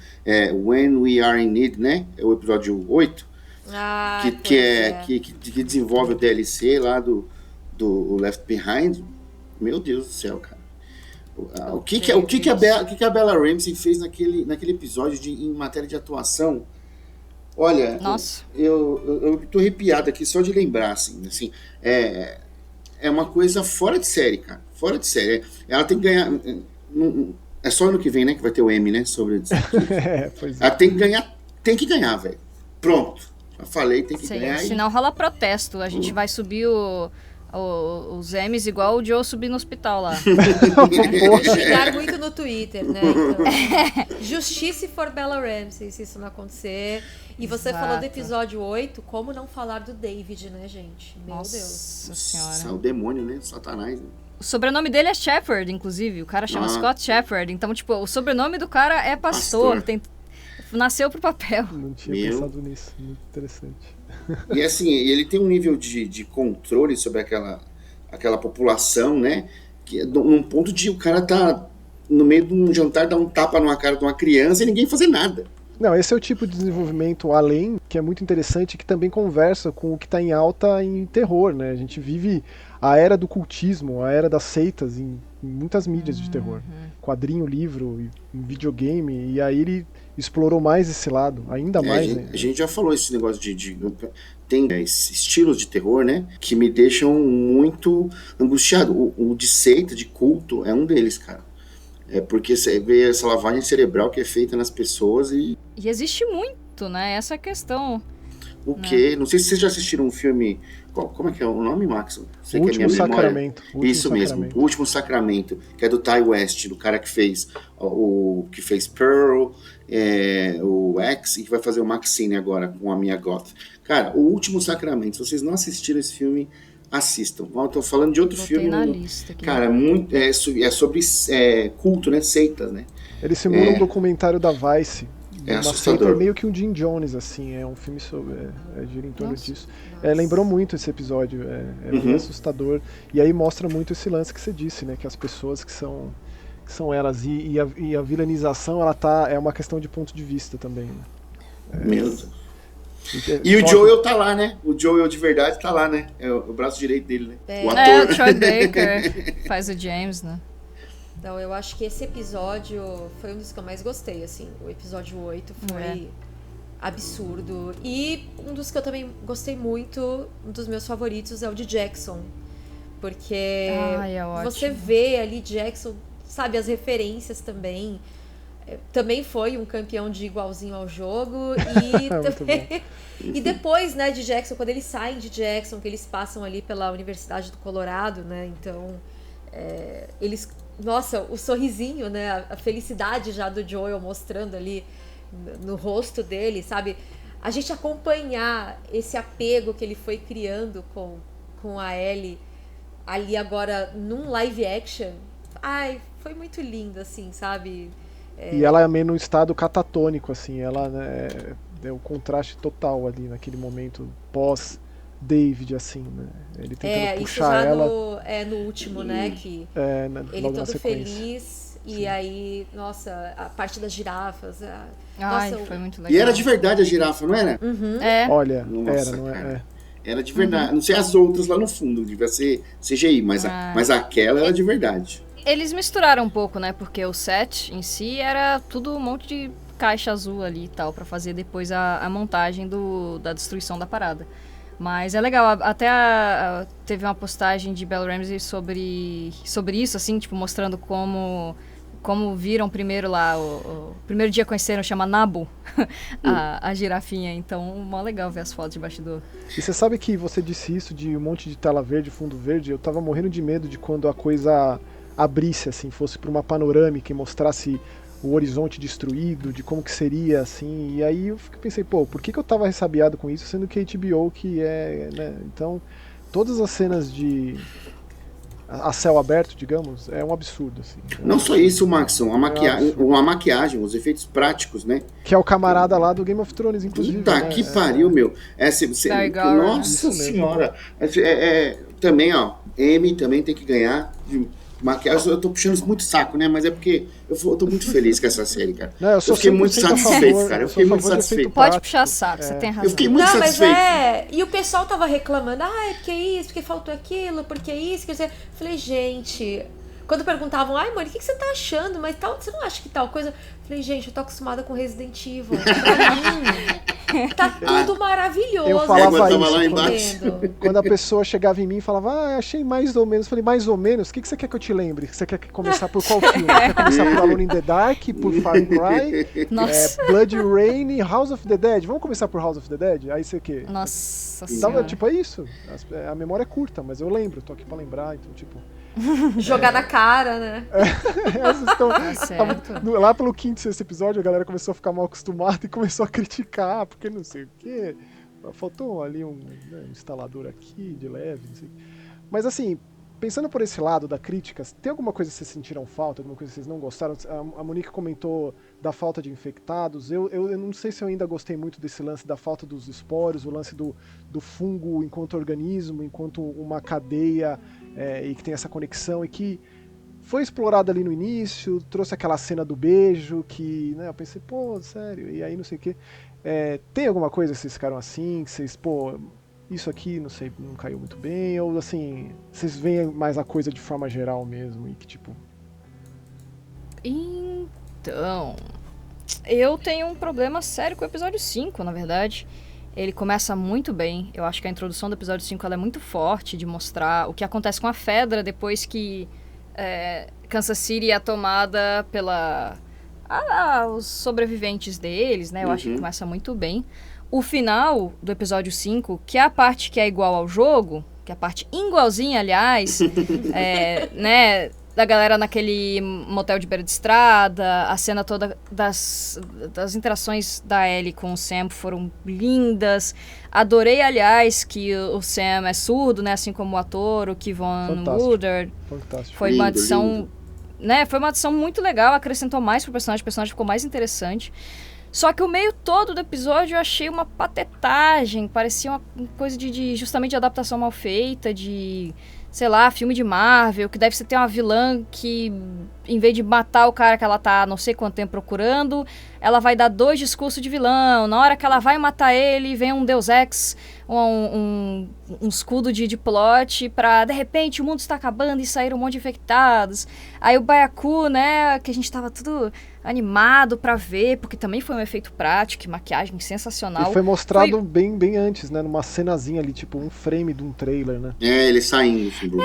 When We Are in Need, né? É o episódio 8, que desenvolve o DLC lá do Left Behind. Meu Deus do céu, cara. O que a Bella Ramsey fez naquele episódio em matéria de atuação? Olha, nossa, eu tô arrepiado aqui só de lembrar, assim, é uma coisa fora de série, cara, fora de série. Ela tem que ganhar, é só ano que vem, né, que vai ter o Emmy, né, sobre isso. Pois é. Ela tem que ganhar, velho. Pronto, já falei, tem que ganhar. Senão rola protesto, a gente vai subir os Emmys igual o Joe subir no hospital lá. Xingar muito no Twitter, né? Então, justiça for Bella Ramsey, se isso não acontecer. E você falou do episódio 8, como não falar do David, né, gente? Meu Deus. Nossa senhora. É o demônio, né? Satanás, né? O sobrenome dele é Shepard, inclusive. O cara chama Scott Shepard. Então, tipo, o sobrenome do cara é pastor. Nasceu pro papel. Não tinha pensado nisso. Muito interessante. E assim, ele tem um nível de controle sobre aquela população, né? Que, num ponto de o cara tá no meio de um jantar, dar um tapa numa cara de uma criança e ninguém fazer nada. Não, esse é o tipo de desenvolvimento além, que é muito interessante, que também conversa com o que está em alta em terror, né? A gente vive a era do cultismo, a era das seitas em muitas mídias de terror. Quadrinho, livro, videogame, e aí ele explorou mais esse lado, ainda mais, né? A gente já falou esse negócio tem estilos de terror, né? Que me deixam muito angustiado. O de seita, de culto, é um deles, cara. É porque você vê essa lavagem cerebral que é feita nas pessoas e existe muito, né? Essa é a questão. O quê? Não sei se vocês já assistiram um filme... Como é que é o nome, Max? O Último Sacramento. Isso mesmo, O Último Sacramento, que é do Ty West, do cara que fez que fez Pearl, o X, e que vai fazer o Maxine agora com a Mia Goth. Cara, O Último Sacramento, se vocês não assistiram esse filme, assistam. Eu tô falando de outro filme. Na lista aqui. Cara, é sobre culto, né? Seitas, né? Ele simula um documentário da Vice. É assustador. É meio que um Jim Jones, assim, é um filme sobre. Gira em torno disso. Lembrou muito esse episódio, bem assustador. E aí mostra muito esse lance que você disse, né? Que as pessoas que são elas. E a vilanização, é uma questão de ponto de vista também. Né? Meu Deus. E o Joel tá lá, né? O Joel de verdade tá lá, né? É o braço direito dele, né? O ator. O Troy Baker faz o James, né? Então, eu acho que esse episódio foi um dos que eu mais gostei, assim. O episódio 8 foi absurdo. E um dos que eu também gostei muito, um dos meus favoritos, é o de Jackson. Porque você vê ali Jackson, sabe, as referências também. Também foi um campeão de igualzinho ao jogo. E depois, né, de Jackson, quando eles saem de Jackson, que eles passam ali pela Universidade do Colorado, né? Então, eles... Nossa, o sorrisinho, né? A felicidade já do Joel mostrando ali no rosto dele, sabe? A gente acompanhar esse apego que ele foi criando com a Ellie ali agora num live action. Ai, foi muito lindo, assim, sabe? E ela é meio num estado catatônico, assim. Ela, né, é o contraste total ali naquele momento pós David, assim, né? Ele tentando puxar isso já ela. No último, né? Que ele todo feliz. E aí, nossa, a parte das girafas. Foi muito legal. E era de verdade a girafa, não era? Olha, nossa, não é? Era de verdade. Não sei as outras lá no fundo, devia ser CGI, mas aquela era de verdade. Eles misturaram um pouco, né? Porque o set em si era tudo um monte de caixa azul ali e tal, pra fazer depois a montagem da destruição da parada. Mas é legal, até teve uma postagem de Bella Ramsey sobre isso, assim, tipo, mostrando como viram primeiro lá, o primeiro dia conheceram, chama Nabu, a girafinha, então mó legal ver as fotos de bastidor. E você sabe que você disse isso de um monte de tela verde, fundo verde, eu tava morrendo de medo de quando a coisa abrisse, assim, fosse para uma panorâmica e mostrasse o horizonte destruído, de como que seria, assim, e aí eu pensei, por que eu tava ressabiado com isso, sendo que a HBO que né, então, todas as cenas a céu aberto, digamos, é um absurdo, assim. Não só isso, Maxon, a maquiagem, os efeitos práticos, né? Que é o camarada lá do Game of Thrones, inclusive. Puta que pariu, meu. Nossa senhora. Também, Emmy também tem que ganhar maquiagem. Eu tô puxando muito saco, né? Mas é porque eu tô muito feliz com essa série, cara. Não, eu fiquei muito 100% a satisfeito, favor, cara. Eu eu sou fiquei a muito favor de efeito satisfeito. Pode prático. puxar saco, você tem razão. Eu fiquei muito Não, mas satisfeito. e o pessoal tava reclamando, é porque isso, porque faltou aquilo, porque isso, quer dizer, falei, gente, quando perguntavam, ai, mãe, o que você tá achando? Mas tal, você não acha que tal coisa? Falei, gente, eu tô acostumada com Resident Evil. Pra mim, tá tudo maravilhoso. Eu falava tava isso lá embaixo. quando a pessoa chegava em mim e falava, achei mais ou menos. Eu falei, mais ou menos? O que você quer que eu te lembre? Você quer começar por qual filme? Quer começar por Alone in the Dark, por Far Cry, Nossa. Blood Rain, House of the Dead? Vamos começar por House of the Dead? Aí você o quê? Nossa Então, senhora. tipo, é isso. A memória é curta, mas eu lembro, tô aqui pra lembrar, então, tipo... Jogar na cara, né? certo. Lá pelo quinto, sexto episódio, a galera começou a ficar mal acostumada e começou a criticar, porque não sei o quê. Faltou ali um instalador aqui, de leve, não sei. Mas assim, pensando por esse lado da crítica, tem alguma coisa que vocês sentiram falta, alguma coisa que vocês não gostaram? A Monique comentou da falta de infectados. Eu não sei se eu ainda gostei muito desse lance da falta dos esporos, o lance do fungo enquanto organismo, enquanto uma cadeia, e que tem essa conexão e que foi explorada ali no início, trouxe aquela cena do beijo que, né, eu pensei, pô, sério, e aí não sei o quê. Tem alguma coisa que vocês ficaram assim, que vocês, pô, isso aqui, não sei, não caiu muito bem, ou assim, vocês veem mais a coisa de forma geral mesmo, e que tipo... Então, eu tenho um problema sério com o episódio 5, na verdade. Ele começa muito bem. Eu acho que a introdução do episódio 5 ela é muito forte, de mostrar o que acontece com a Fedra depois que Kansas City é tomada pela... os sobreviventes deles, né? Eu acho que começa muito bem. O final do episódio 5, que é a parte que é igual ao jogo, que é a parte igualzinha, aliás, né? Da galera naquele motel de beira de estrada, a cena toda das interações da Ellie com o Sam foram lindas. Adorei, aliás, que o Sam é surdo, né? Assim como o ator, o Kevon Woodard. Fantástico. Foi uma adição, né? Foi uma adição muito legal, acrescentou mais pro personagem, o personagem ficou mais interessante. Só que o meio todo do episódio eu achei uma patetagem, parecia uma coisa justamente de adaptação mal feita, de... sei lá, filme de Marvel, que deve ser ter uma vilã que, em vez de matar o cara que ela tá não sei quanto tempo procurando, ela vai dar 2 discursos de vilão. Na hora que ela vai matar ele, vem um Deus Ex, um escudo de plot pra, de repente, o mundo está acabando e sair um monte de infectados. Aí o Byaku, né, que a gente tava tudo animado pra ver, porque também foi um efeito prático, maquiagem sensacional. E foi mostrado bem antes, né, numa cenazinha ali, tipo um frame de um trailer, né? Ele saindo, Bruno.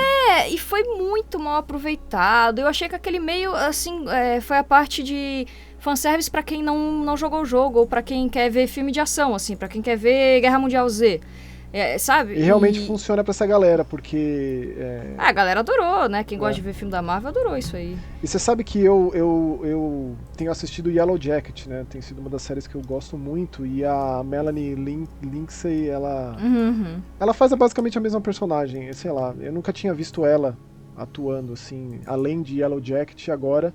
E foi muito mal aproveitado. Eu achei que aquele meio, assim, foi a parte de fanservice pra quem não jogou o jogo, ou pra quem quer ver filme de ação, assim, pra quem quer ver Guerra Mundial Z. Sabe? E realmente funciona pra essa galera, porque... A galera adorou, né? Quem gosta de ver filme da Marvel adorou isso aí. E você sabe que eu tenho assistido Yellow Jacket, né? Tem sido uma das séries que eu gosto muito. E a Melanie Lindsay, ela faz basicamente a mesma personagem. Sei lá, eu nunca tinha visto ela atuando, assim, além de Yellow Jacket. Agora,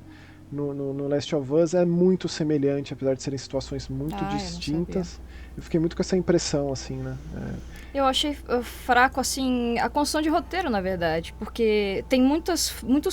no Last of Us, é muito semelhante, apesar de serem situações muito distintas. Eu fiquei muito com essa impressão, assim, né? Eu achei fraco, assim, a construção de roteiro, na verdade, porque tem muitos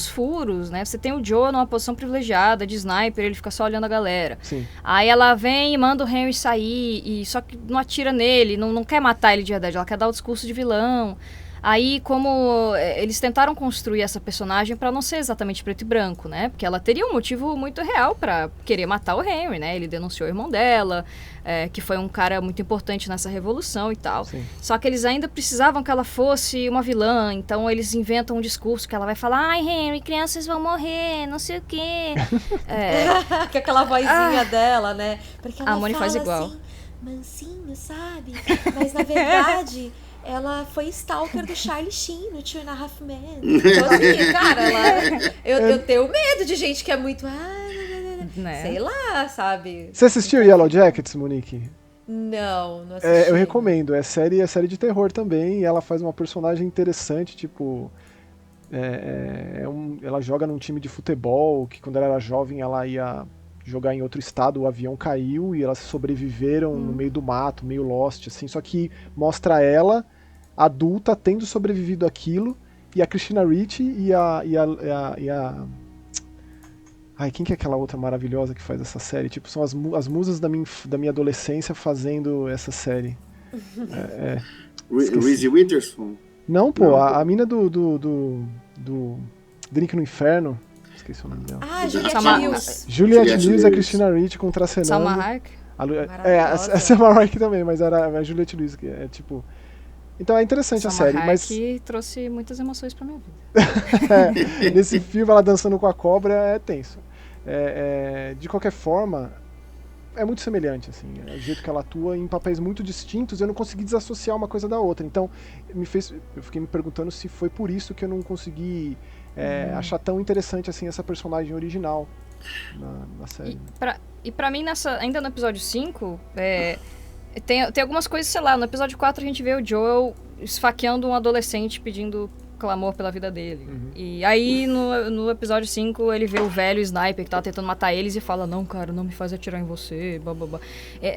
furos, né? Você tem o Joe numa posição privilegiada, de sniper, ele fica só olhando a galera. Sim. Aí ela vem e manda o Henry sair, e só que não atira nele, não quer matar ele de verdade, ela quer dar o discurso de vilão. Aí, como eles tentaram construir essa personagem pra não ser exatamente preto e branco, né? Porque ela teria um motivo muito real pra querer matar o Henry, né? Ele denunciou o irmão dela, que foi um cara muito importante nessa revolução e tal. Sim. Só que eles ainda precisavam que ela fosse uma vilã, então eles inventam um discurso que ela vai falar: ai, Henry, crianças vão morrer, não sei o quê. Que aquela vozinha dela, né? Porque ela A Moni faz igual. assim, mansinho, sabe? Mas na verdade... ela foi stalker do Charlie Sheen no Two and a Half Men. Então, assim, cara, eu tenho medo de gente que é muito... Né? Sei lá, sabe? Você assistiu Yellow Jackets, Monique? Não assisti. Eu recomendo. É série de terror também. E ela faz uma personagem interessante, tipo... ela joga num time de futebol, que quando ela era jovem ela ia jogar em outro estado, o avião caiu e elas sobreviveram no meio do mato, meio Lost, assim. Só que mostra ela, adulta, tendo sobrevivido aquilo E a Christina Ricci e a... Ai, quem que é aquela outra maravilhosa que faz essa série? Tipo, são as musas da minha adolescência fazendo essa série. Reese Witherspoon? Não, pô, a mina do Drink no Inferno. Esqueci o nome dela. Juliette Lewis e a Christina Ricci contracenando. Salma Hayek? A Salma Hayek também, mas era a Juliette Lewis, que é tipo... Então é interessante Salma a série, Hayek mas... que trouxe muitas emoções pra minha vida. Nesse filme, ela dançando com a cobra é tenso. De qualquer forma, é muito semelhante, assim, o jeito que ela atua em papéis muito distintos. Eu não consegui desassociar uma coisa da outra. Então, eu fiquei me perguntando se foi por isso que eu não consegui achar tão interessante assim essa personagem original na série. E pra mim, ainda no episódio 5, tem algumas coisas, sei lá, no episódio 4 a gente vê o Joel esfaqueando um adolescente pedindo clamor pela vida dele. E aí no episódio 5 ele vê o velho sniper que tava tentando matar eles e fala, não, cara, não me faz atirar em você, blá.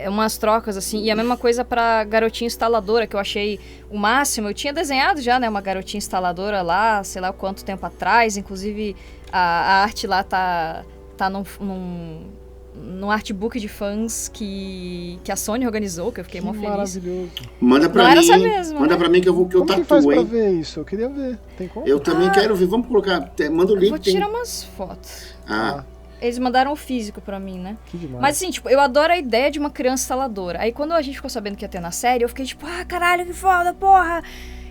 Umas trocas assim. E a mesma coisa pra garotinha instaladora, que eu achei o máximo. Eu tinha desenhado já, né, uma garotinha instaladora lá, sei lá quanto tempo atrás, inclusive a arte lá tá num artbook de fãs que a Sony organizou, que eu fiquei mó feliz. Maravilhoso. Manda pra mim. Manda pra mim que eu como tatuo, que faz pra hein? ver isso? Eu queria ver. Tem como? Eu também quero ver. Vamos colocar. Manda o link. Eu vou tirar umas fotos. Eles mandaram o físico pra mim, né? Que demais. Mas assim, tipo, eu adoro a ideia de uma criança instaladora. Aí quando a gente ficou sabendo que ia ter na série, eu fiquei tipo, caralho, que foda, porra!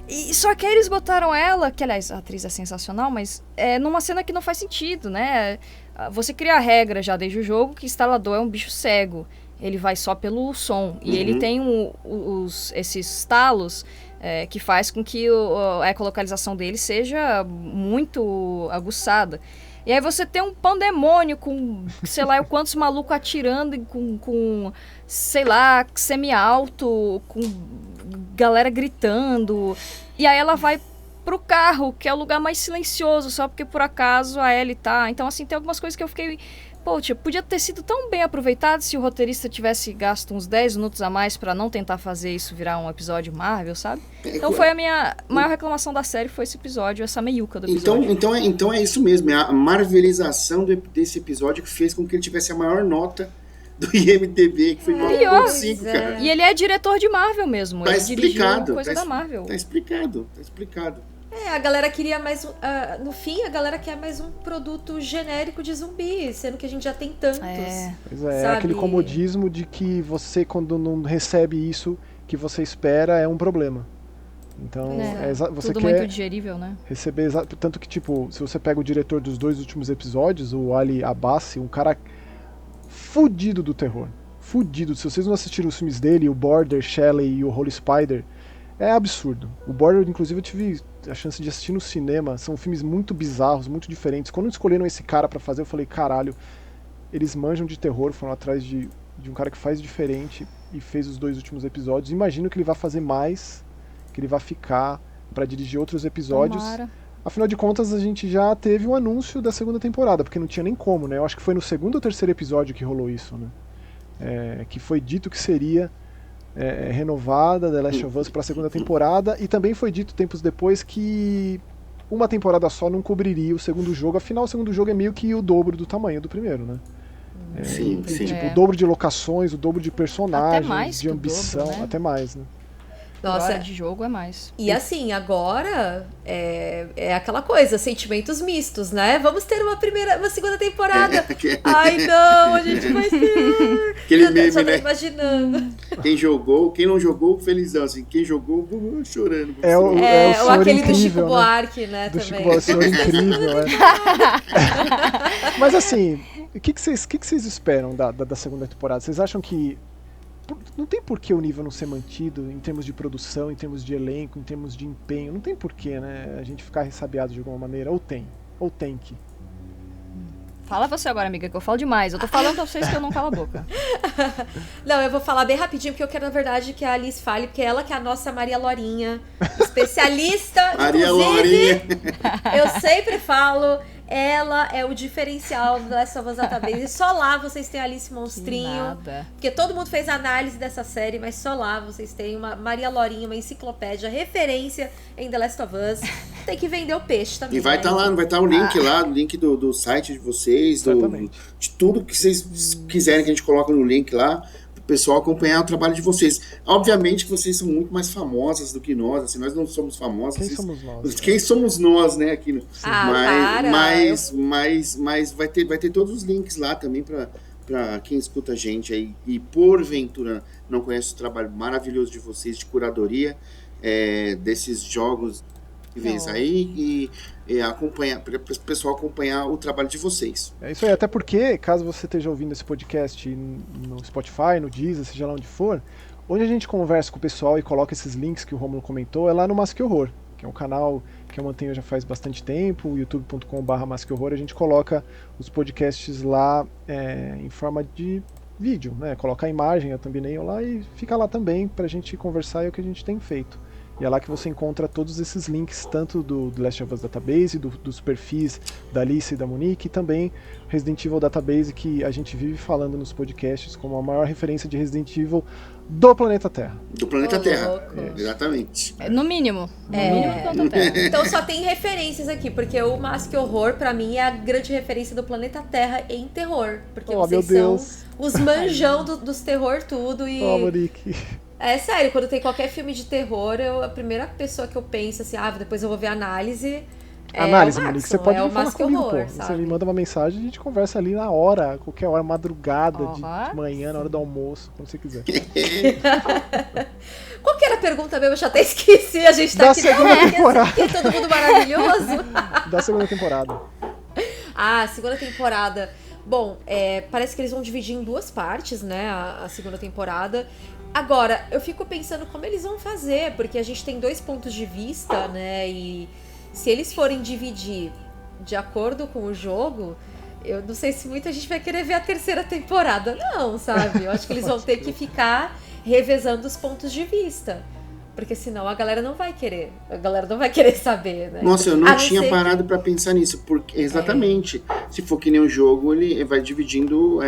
E só que aí eles botaram ela, que aliás, a atriz é sensacional, mas numa cena que não faz sentido, né? Você cria a regra já desde o jogo que instalador é um bicho cego. Ele vai só pelo som. E ele tem esses estalos que faz com que a ecolocalização dele seja muito aguçada. E aí você tem um pandemônio com, sei lá, quantos malucos atirando com sei lá, semi-alto, com galera gritando. E aí ela vai pro carro, que é o lugar mais silencioso, só porque por acaso a Ellie tá. Então, assim, tem algumas coisas que eu fiquei... Poxa, podia ter sido tão bem aproveitado se o roteirista tivesse gasto uns 10 minutos a mais pra não tentar fazer isso virar um episódio Marvel, sabe? Então foi a minha maior reclamação da série, foi esse episódio, essa meiuca do episódio. Então é isso mesmo, é a marvelização desse episódio que fez com que ele tivesse a maior nota do IMDb, que foi 9.5, cara. E ele é diretor de Marvel mesmo, tá ele explicado, dirigiu coisa da Marvel. Tá explicado. A galera queria mais no fim, a galera quer mais um produto genérico de zumbi, sendo que a gente já tem tantos. Pois é aquele comodismo de que você, quando não recebe isso que você espera, é um problema. Então, você tudo quer muito digerível, né? receber... Tanto que, tipo, se você pega o diretor dos 2 últimos episódios, o Ali Abbasi, um cara fudido do terror. Fudido. Se vocês não assistiram os filmes dele, o Border, Shelley e o Holy Spider, é absurdo. O Border, inclusive, eu tive a chance de assistir no cinema. São filmes muito bizarros, muito diferentes. Quando escolheram esse cara pra fazer, eu falei, caralho, eles manjam de terror, foram atrás de um cara que faz diferente e fez os 2 últimos episódios. Imagino que ele vai fazer mais, que ele vai ficar pra dirigir outros episódios. Tomara. Afinal de contas, a gente já teve o anúncio da segunda temporada, porque não tinha nem como, né? Eu acho que foi no 2º ou 3º episódio que rolou isso, né? Que foi dito que seria renovada The Last of Us para a segunda temporada, e também foi dito tempos depois que uma temporada só não cobriria o segundo jogo. Afinal, o segundo jogo é meio que o dobro do tamanho do primeiro, né? Sim. Tipo, o dobro de locações, o dobro de personagens, até mais de ambição, dobro, né? Até mais, né? Nossa, de jogo é mais. E assim, agora é aquela coisa, sentimentos mistos, né? Vamos ter uma segunda temporada. Ai, não, a gente vai ter. Aquele meme, só tô né? imaginando. Quem não jogou, felizão. Assim, quem jogou, chorando. Ou aquele incrível, do Chico né? Buarque, né? Do também. Chico Buarque, o Senhor Incrível, Mas assim, o que vocês esperam da segunda temporada? Vocês acham que não tem por que o nível não ser mantido em termos de produção, em termos de elenco, em termos de empenho? Não tem por que, né, a gente ficar ressabiado de alguma maneira? Ou tem que? Fala você agora, amiga, que eu falo demais. Eu tô falando pra vocês que eu não calo a boca. Não, eu vou falar bem rapidinho, porque eu quero, na verdade, que a Alice fale, porque ela que é a nossa Maria Lorinha, especialista, Maria inclusive, Lorinha. eu sempre falo Ela é o diferencial do Last of Us Database. Só lá vocês têm Alice Monstrinho. Nada. Porque todo mundo fez análise dessa série, mas só lá vocês têm uma Maria Lorinha, uma enciclopédia, referência em The Last of Us. Tem que vender o peixe também. E vai estar lá, vai estar o link lá, o link do site de vocês, de tudo que vocês quiserem que a gente coloque no link lá. O pessoal acompanhar o trabalho de vocês. Obviamente que vocês são muito mais famosas do que nós, assim, nós não somos famosos. Quem somos nós? Quem somos nós, né, aqui. Mas vai ter todos os links lá também para quem escuta a gente aí e porventura não conhece o trabalho maravilhoso de vocês de curadoria desses jogos aí e acompanhar, para o pessoal acompanhar o trabalho de vocês. É isso aí, até porque, caso você esteja ouvindo esse podcast no Spotify, no Deezer, seja lá onde for, onde a gente conversa com o pessoal e coloca esses links que o Rômulo comentou, é lá no Masque Horror, que é um canal que eu mantenho já faz bastante tempo, youtube.com/masquehorror, a gente coloca os podcasts lá em forma de vídeo, né? Coloca a imagem, a thumbnail lá e fica lá também pra gente conversar, é o que a gente tem feito. E é lá que você encontra todos esses links, tanto do Last of Us Database, dos perfis da Alice e da Monique, e também Resident Evil Database, que a gente vive falando nos podcasts como a maior referência de Resident Evil do planeta Terra. Do planeta Terra, exatamente. No mínimo. No mínimo do planeta Terra. Então só tem referências aqui, porque o Masque Horror, pra mim, é a grande referência do planeta Terra em terror. Porque vocês são os manjão dos terror tudo e... Monique... É sério, quando tem qualquer filme de terror, a primeira pessoa que eu penso assim, depois eu vou ver análise. Análise, Monique, você pode falar comigo, horror, pô. Você me manda uma mensagem e a gente conversa ali na hora, qualquer hora, madrugada, de manhã, na hora do almoço, quando você quiser. Qual que era a pergunta mesmo? Eu já até esqueci, a gente tá da aqui segunda temporada. Que é todo mundo maravilhoso. Da segunda temporada. Segunda temporada. Bom, parece que eles vão dividir em 2 partes, né, a segunda temporada. Agora, eu fico pensando como eles vão fazer, porque a gente tem 2 pontos de vista, né, e se eles forem dividir de acordo com o jogo, eu não sei se muita gente vai querer ver a terceira temporada, não, sabe? Eu acho que eles vão ter que ficar revezando os pontos de vista, porque senão a galera não vai querer saber, né? Nossa, eu não tinha parado pra pensar nisso, porque exatamente, se for que nem um jogo, ele vai dividindo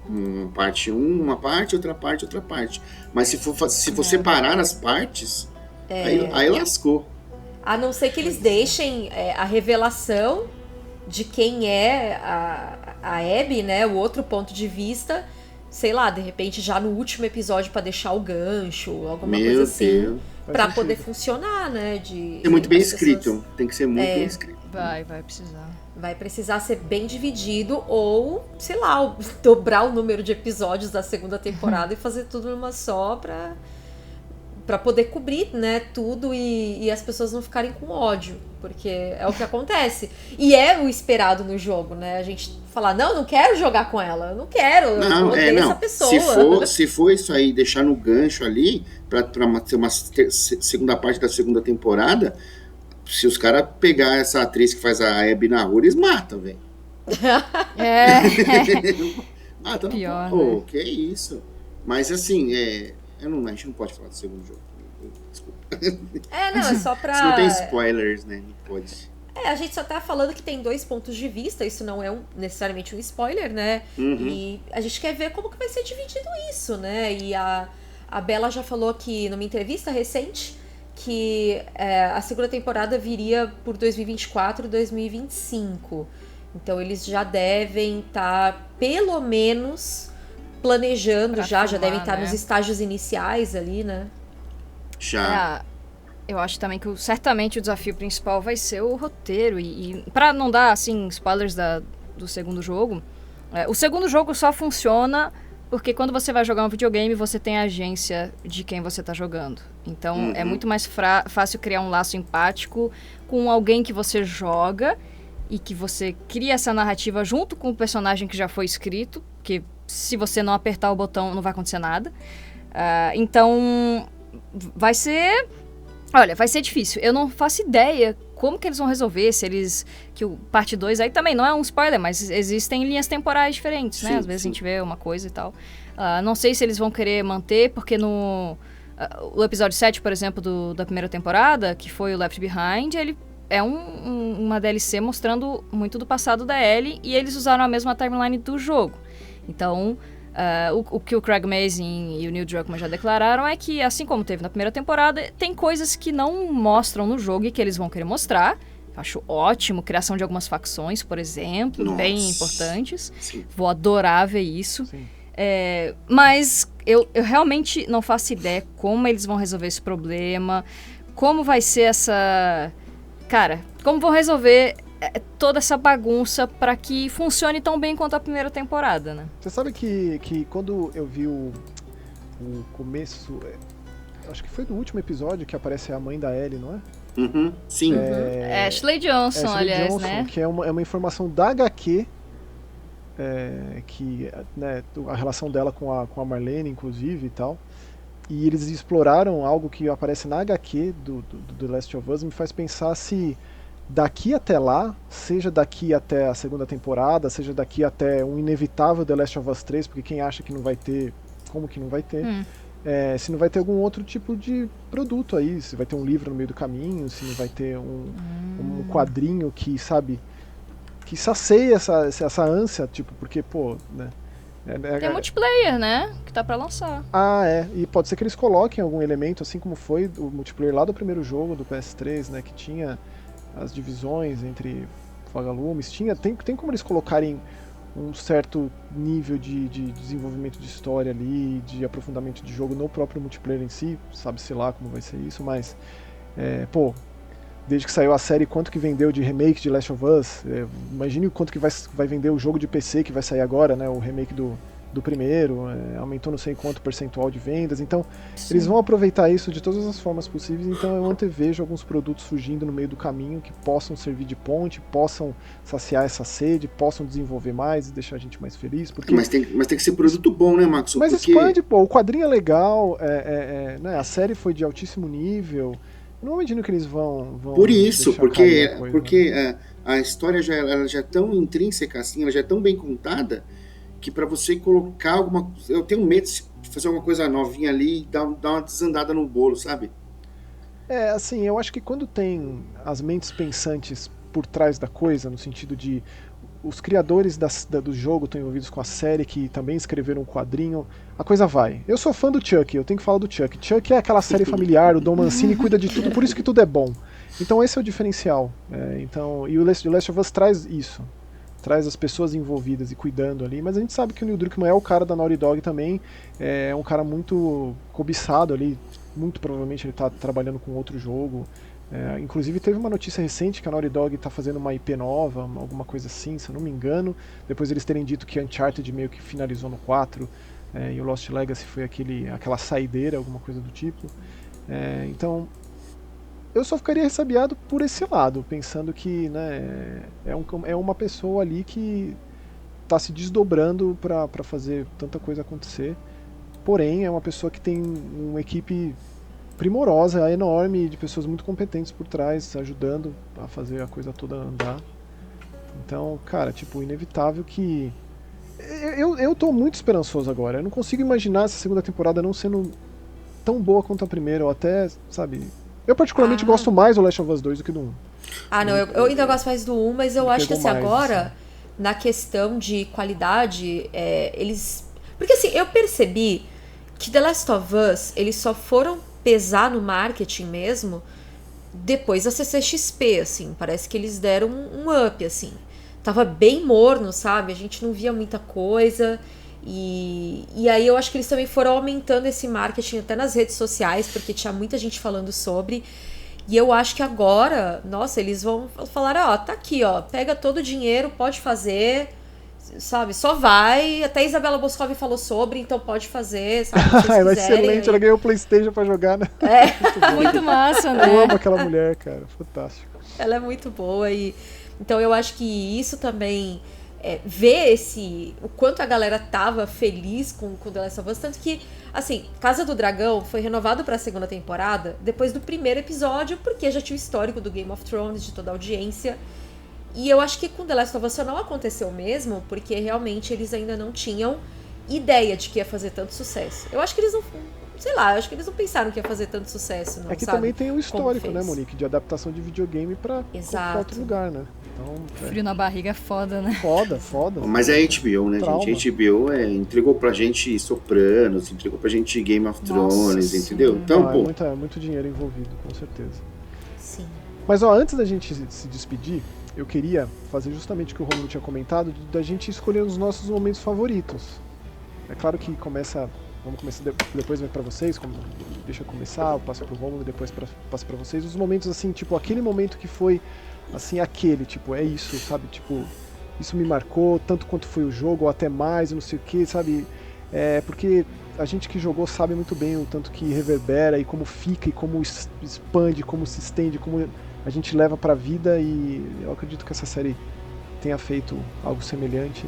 uma parte, outra parte. Mas se for separar as partes, aí lascou. A não ser que eles deixem a revelação de quem é a Abby, né? O outro ponto de vista, sei lá, de repente já no último episódio pra deixar o gancho, alguma coisa assim, pra poder funcionar, né? É muito bem escrito, tem que ser muito bem escrito. Vai precisar. Vai precisar ser bem dividido ou, sei lá, dobrar o número de episódios da segunda temporada e fazer tudo numa só pra poder cobrir, né, tudo e as pessoas não ficarem com ódio, porque é o que acontece. E é o esperado no jogo, né? A gente falar, não quero jogar com ela, eu não odeio essa pessoa. Se for isso aí, deixar no gancho ali, pra ter uma segunda parte da segunda temporada, se os caras pegar essa atriz que faz a Abby na rua, eles matam, velho. Mata, pior, né? Que isso. Mas assim, a gente não pode falar do segundo jogo. Desculpa. É só pra... Se não tem spoilers, né? Não pode. A gente só tá falando que tem 2 pontos de vista, isso não é necessariamente um spoiler, né? Uhum. E a gente quer ver como que vai ser dividido isso, né? E a Bella já falou aqui numa entrevista recente que a segunda temporada viria por 2024 e 2025. Então eles já devem estar, pelo menos, planejando, já devem estar nos estágios iniciais ali, né? Já. Eu acho também que certamente o desafio principal vai ser o roteiro. E pra não dar, assim, spoilers do segundo jogo, o segundo jogo só funciona porque quando você vai jogar um videogame, você tem a agência de quem você tá jogando. Então, é muito mais fácil criar um laço empático com alguém que você joga e que você cria essa narrativa junto com o personagem que já foi escrito, porque se você não apertar o botão, não vai acontecer nada. Então, vai ser difícil. Eu não faço ideia como que eles vão resolver, se eles... Que o parte 2 aí também não é um spoiler, mas existem linhas temporais diferentes, né? Às vezes a gente vê uma coisa e tal. Não sei se eles vão querer manter, porque no... o episódio 7, por exemplo, da primeira temporada, que foi o Left Behind, ele é uma DLC mostrando muito do passado da Ellie, e eles usaram a mesma timeline do jogo. Então, o que o Craig Mazin e o Neil Druckmann já declararam é que, assim como teve na primeira temporada, tem coisas que não mostram no jogo e que eles vão querer mostrar. Acho ótimo, criação de algumas facções, por exemplo, Nossa. bem importantes. Sim. Vou adorar ver isso. Sim. Mas eu realmente não faço ideia como eles vão resolver esse problema, como vai ser essa... Cara, como vão resolver toda essa bagunça para que funcione tão bem quanto a primeira temporada, né? Você sabe que quando eu vi o começo, acho que foi do último episódio que aparece a mãe da Ellie, não é? Uhum, sim. Ashley Johnson, Ashley aliás, Johnson, né? que é uma informação da HQ, que, né, a relação dela com a Marlene, inclusive, e tal. E eles exploraram algo que aparece na HQ do The Last of Us, me faz pensar se daqui até lá, seja daqui até a segunda temporada, seja daqui até um inevitável The Last of Us 3, porque quem acha que não vai ter, como que não vai ter? Se não vai ter algum outro tipo de produto aí, se vai ter um livro no meio do caminho, se não vai ter um quadrinho que, sabe, que sacia essa ânsia, tipo, porque, pô, né? Tem multiplayer, né? Que tá pra lançar. E pode ser que eles coloquem algum elemento, assim como foi o multiplayer lá do primeiro jogo do PS3, né? Que tinha as divisões entre vagalumes, tem como eles colocarem um certo nível de desenvolvimento de história ali, de aprofundamento de jogo no próprio multiplayer em si, sabe-se lá como vai ser isso, mas, desde que saiu a série, quanto que vendeu de remake de Last of Us, imagine o quanto que vai vender o jogo de PC que vai sair agora, né, o remake do primeiro, aumentou não sei quanto percentual de vendas, então sim, eles vão aproveitar isso de todas as formas possíveis, então eu antevejo alguns produtos surgindo no meio do caminho que possam servir de ponte, possam saciar essa sede, possam desenvolver mais e deixar a gente mais feliz, porque... Mas tem que ser produto bom, né, Max? Mas porque... expande, pô, o quadrinho é legal, né, a série foi de altíssimo nível, eu não imagino que eles vão por isso, porque a história ela já é tão intrínseca assim, ela já é tão bem contada, que para você colocar alguma... Eu tenho medo de fazer alguma coisa novinha ali e dar uma desandada no bolo, sabe? Assim, eu acho que quando tem as mentes pensantes por trás da coisa, no sentido de os criadores do jogo estão envolvidos com a série, que também escreveram um quadrinho, a coisa vai. Eu sou fã do Chuck, eu tenho que falar do Chuck. Chuck é aquela série familiar, o Don Mancini cuida de tudo, por isso que tudo é bom. Então esse é o diferencial. E o Last of Us traz isso. Traz as pessoas envolvidas e cuidando ali, mas a gente sabe que o Neil Druckmann é o cara da Naughty Dog também, é um cara muito cobiçado ali, muito provavelmente ele está trabalhando com outro jogo, inclusive teve uma notícia recente que a Naughty Dog está fazendo uma IP nova, alguma coisa assim, se eu não me engano, depois eles terem dito que Uncharted meio que finalizou no 4, e o Lost Legacy foi aquela saideira, alguma coisa do tipo, então... Eu só ficaria ressabiado por esse lado, pensando que, né, é uma pessoa ali que está se desdobrando para fazer tanta coisa acontecer. Porém, é uma pessoa que tem uma equipe primorosa, enorme, de pessoas muito competentes por trás, ajudando a fazer a coisa toda andar. Então, cara, tipo, inevitável que... Eu tô muito esperançoso agora. Eu não consigo imaginar essa segunda temporada não sendo tão boa quanto a primeira, ou até, sabe... Eu particularmente gosto mais do Last of Us 2 do que do 1. Não, eu ainda gosto mais do 1, mas eu acho que assim, mais, agora, assim, na questão de qualidade, eles... Porque assim, eu percebi que The Last of Us, eles só foram pesar no marketing mesmo depois da CCXP, assim. Parece que eles deram um up, assim. Tava bem morno, sabe? A gente não via muita coisa... E aí eu acho que eles também foram aumentando esse marketing até nas redes sociais, porque tinha muita gente falando sobre. E eu acho que agora, nossa, eles vão falar, tá aqui, pega todo o dinheiro, pode fazer, sabe, só vai. Até a Isabela Boscov falou sobre, então pode fazer, sabe, se vocês ela é quiserem. excelente, ela ganhou o PlayStation pra jogar, né? Muito massa, né? Eu amo aquela mulher, cara, fantástico. Ela é muito boa então eu acho que isso também... ver o quanto a galera tava feliz com The Last of Us, tanto que, assim, Casa do Dragão foi renovado pra segunda temporada depois do primeiro episódio, porque já tinha o histórico do Game of Thrones, de toda a audiência, e eu acho que com The Last of Us não aconteceu mesmo, porque realmente eles ainda não tinham ideia de que ia fazer tanto sucesso. Eu acho que eles sei lá, acho que eles não pensaram que ia fazer tanto sucesso, não, É que sabe? também tem um histórico, Como né, fez. Monique, de adaptação de videogame pra qualquer outro lugar, né? Então, Frio na barriga é foda, né? foda. Mas é HBO, né, Trauma. gente? HBO entregou pra gente Sopranos, entregou pra gente Game of Nossa, Thrones, sim. entendeu? Então, Não, pô, é muito dinheiro envolvido, com certeza. Sim. Mas ó, antes da gente se despedir, eu queria fazer justamente o que o Romulo tinha comentado, da gente escolher os nossos momentos favoritos. É claro que vamos começar depois vai pra vocês, deixa eu começar, eu passo pro Romulo e depois passo pra vocês. Os momentos assim, tipo, aquele momento que foi, assim, tipo, é isso, sabe? Tipo, isso me marcou, tanto quanto foi o jogo, ou até mais, não sei o que, sabe? Porque a gente que jogou sabe muito bem o tanto que reverbera e como fica, e como expande, como se estende, como a gente leva pra vida, e eu acredito que essa série tenha feito algo semelhante.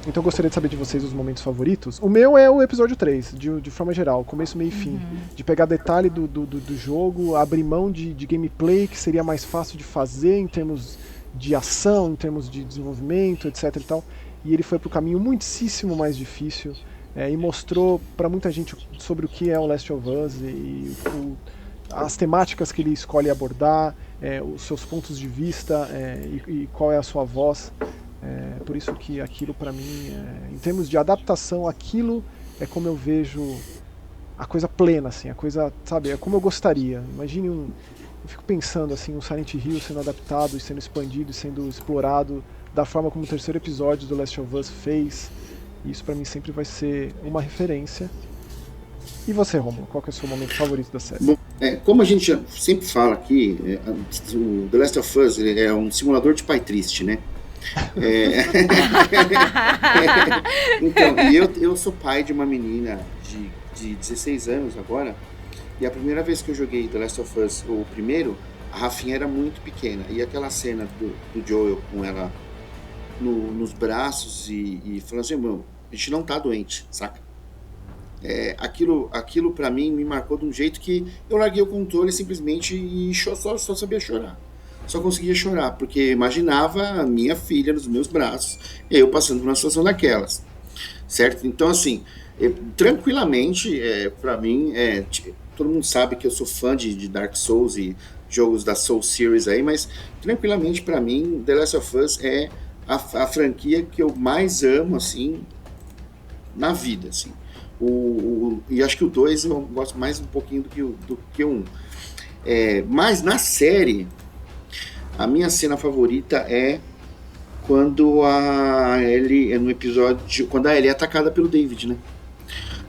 Então eu gostaria de saber de vocês os momentos favoritos. O meu é o episódio 3, de forma geral, começo, meio e fim. De pegar detalhe do jogo, abrir mão de gameplay, que seria mais fácil de fazer em termos de ação, em termos de desenvolvimento, etc e tal. E ele foi pro caminho muitíssimo mais difícil, e mostrou pra muita gente sobre o que é o Last of Us, e as temáticas que ele escolhe abordar, os seus pontos de vista, e qual é a sua voz. Por isso que aquilo pra mim, em termos de adaptação, aquilo é como eu vejo a coisa plena, assim, a coisa, sabe, é como eu gostaria. Imagine eu fico pensando assim, um Silent Hill sendo adaptado e sendo expandido e sendo explorado da forma como o terceiro episódio do Last of Us fez. E isso pra mim sempre vai ser uma referência. E você, Romulo, qual que é o seu momento favorito da série? bom, como a gente já sempre fala aqui, o The Last of Us é um simulador de pai triste, né? Então, e eu sou pai de uma menina de 16 anos agora, e a primeira vez que eu joguei The Last of Us, o primeiro, a Rafinha era muito pequena, e aquela cena do Joel com ela nos braços e falando assim, meu, a gente não tá doente, saca? Aquilo pra mim me marcou de um jeito que eu larguei o controle simplesmente e só sabia chorar. Só conseguia chorar, porque imaginava a minha filha nos meus braços, e eu passando por uma situação daquelas, certo? Então, assim, tranquilamente, pra mim, todo mundo sabe que eu sou fã de Dark Souls e jogos da Soul Series aí, mas tranquilamente pra mim, The Last of Us é a franquia que eu mais amo, assim, na vida, assim. E acho que o 2 eu gosto mais um pouquinho do que o 1. Mas na série, a minha cena favorita é quando a Ellie, no episódio, quando a Ellie é atacada pelo David, né?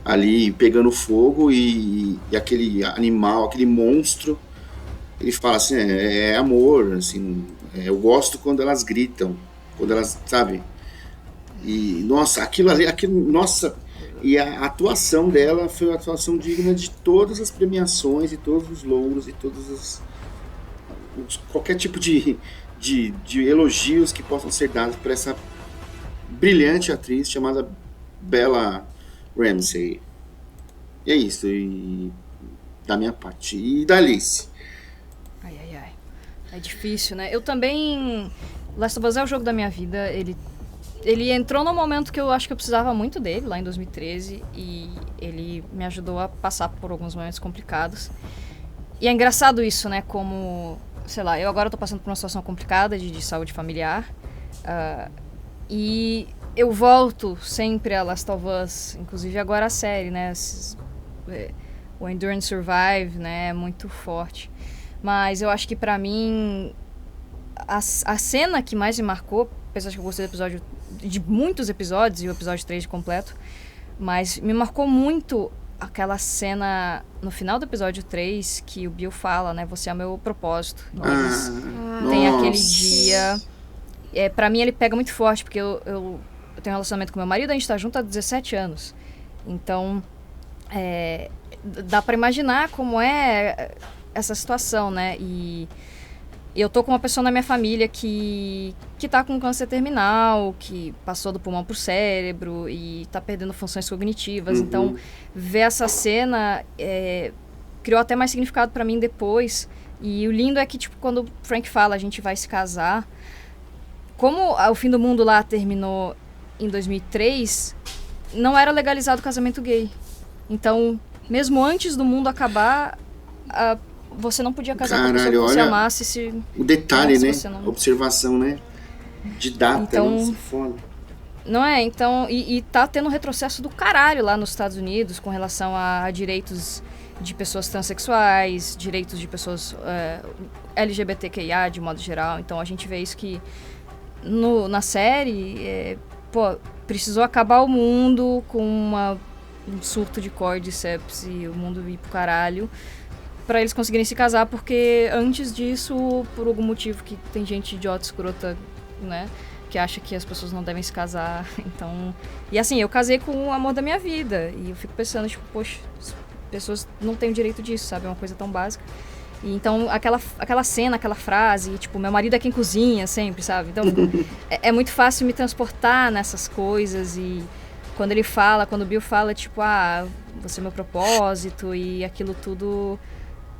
Ali pegando fogo e aquele animal, aquele monstro, ele fala assim, é amor, assim, eu gosto quando elas gritam, quando elas, sabe? E, nossa, nossa, e a atuação dela foi uma atuação digna de todas as premiações e todos os louros e qualquer tipo de elogios que possam ser dados para essa brilhante atriz chamada Bella Ramsey. E é isso, e da minha parte. E da Alice. Ai. É difícil, né? Eu também... Last of Us é o jogo da minha vida. Ele entrou no momento que eu acho que eu precisava muito dele, lá em 2013. E ele me ajudou a passar por alguns momentos complicados. E é engraçado isso, né? Como... Sei lá, eu agora tô passando por uma situação complicada de saúde familiar. E eu volto sempre a Last of Us, inclusive agora a série, né? O Endurance Survive, né? É muito forte. Mas eu acho que pra mim, a cena que mais me marcou, apesar de que eu gostei de muitos episódios, e o episódio 3 de completo, mas me marcou muito aquela cena no final do episódio 3 que o Bill fala, né? Você é o meu propósito. Tem aquele dia... Pra mim ele pega muito forte, porque eu tenho um relacionamento com meu marido, a gente tá junto há 17 anos. Então, dá pra imaginar como é essa situação, né? E eu tô com uma pessoa na minha família que tá com câncer terminal, que passou do pulmão pro cérebro e tá perdendo funções cognitivas. Uhum. Então, ver essa cena criou até mais significado pra mim depois. E o lindo é que, tipo, quando o Frank fala, a gente vai se casar... Como o Fim do Mundo lá terminou em 2003, não era legalizado o casamento gay. Então, mesmo antes do mundo acabar, você não podia casar com a pessoa que você olha amasse se... o detalhe, né? Não... Observação, né? De data, então, nossa, foda. Não é? Então, e tá tendo um retrocesso do caralho lá nos Estados Unidos com relação a direitos de pessoas transexuais, direitos de pessoas LGBTQIA de modo geral. Então a gente vê isso que na série, precisou acabar o mundo com um surto de Cordyceps e o mundo ir pro caralho pra eles conseguirem se casar, porque antes disso, por algum motivo que tem gente idiota, escrota, né, que acha que as pessoas não devem se casar. Então, e assim, eu casei com o amor da minha vida e eu fico pensando, tipo, poxa, as pessoas não têm o direito disso, sabe? É uma coisa tão básica. E então, aquela cena, aquela frase, tipo, meu marido é quem cozinha sempre, sabe? Então, é muito fácil me transportar nessas coisas. E quando o Bill fala, tipo, você é meu propósito, e aquilo tudo,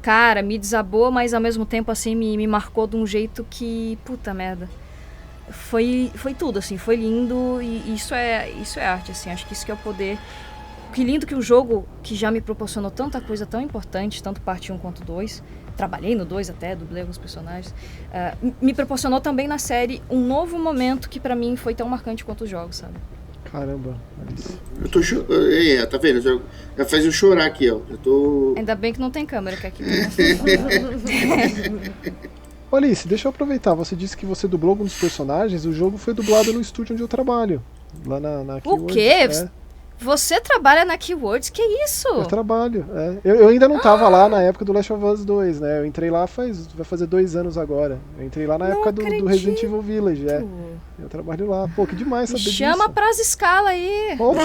cara, me desabou, mas ao mesmo tempo, assim, me marcou de um jeito que, puta merda. Foi tudo, assim, foi lindo, e isso é arte, assim, acho que isso que é o poder. Que lindo que um jogo que já me proporcionou tanta coisa tão importante, tanto parte 1 quanto 2, trabalhei no 2 até, dublei alguns personagens, me proporcionou também na série um novo momento que pra mim foi tão marcante quanto os jogos, sabe? Caramba, Alice. Eu tô tá vendo? Já faz eu chorar aqui, ó. Eu tô... Ainda bem que não tem câmera, que aqui Ô, Alice, deixa eu aproveitar. Você disse que você dublou alguns personagens. O jogo foi dublado no estúdio onde eu trabalho. Lá na O quê? Você trabalha na Keywords? Que isso? Eu trabalho, Eu ainda não tava lá na época do Last of Us 2, né? Eu entrei lá vai fazer 2 anos agora. Eu entrei lá na época do Resident Evil Village, Eu trabalho lá. Pô, que demais saber disso. Chama pras escalas aí. Opa!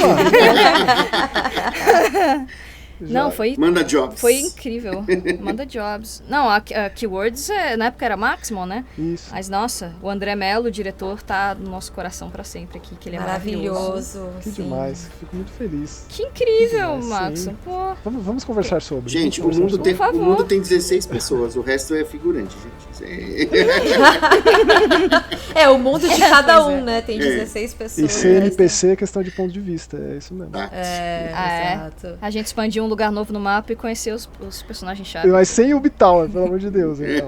Não, Manda jobs. Foi incrível. Manda jobs. Não, a Keywords na época era Maximum, né? Isso. Mas, nossa, o André Mello, o diretor, tá no nosso coração pra sempre aqui, que ele é maravilhoso. Que demais. Fico muito feliz. Que incrível, Max. Pô. Vamos conversar sobre. Gente, o mundo tem 16 pessoas, o resto é figurante, gente. O mundo de cada um, né? Tem 16 pessoas. E ser NPC é questão de ponto de vista, é isso mesmo. Exato. A gente expandiu um lugar novo no mapa e conhecer os personagens-chave. Mas sem o Bitower, pelo amor de Deus. Então.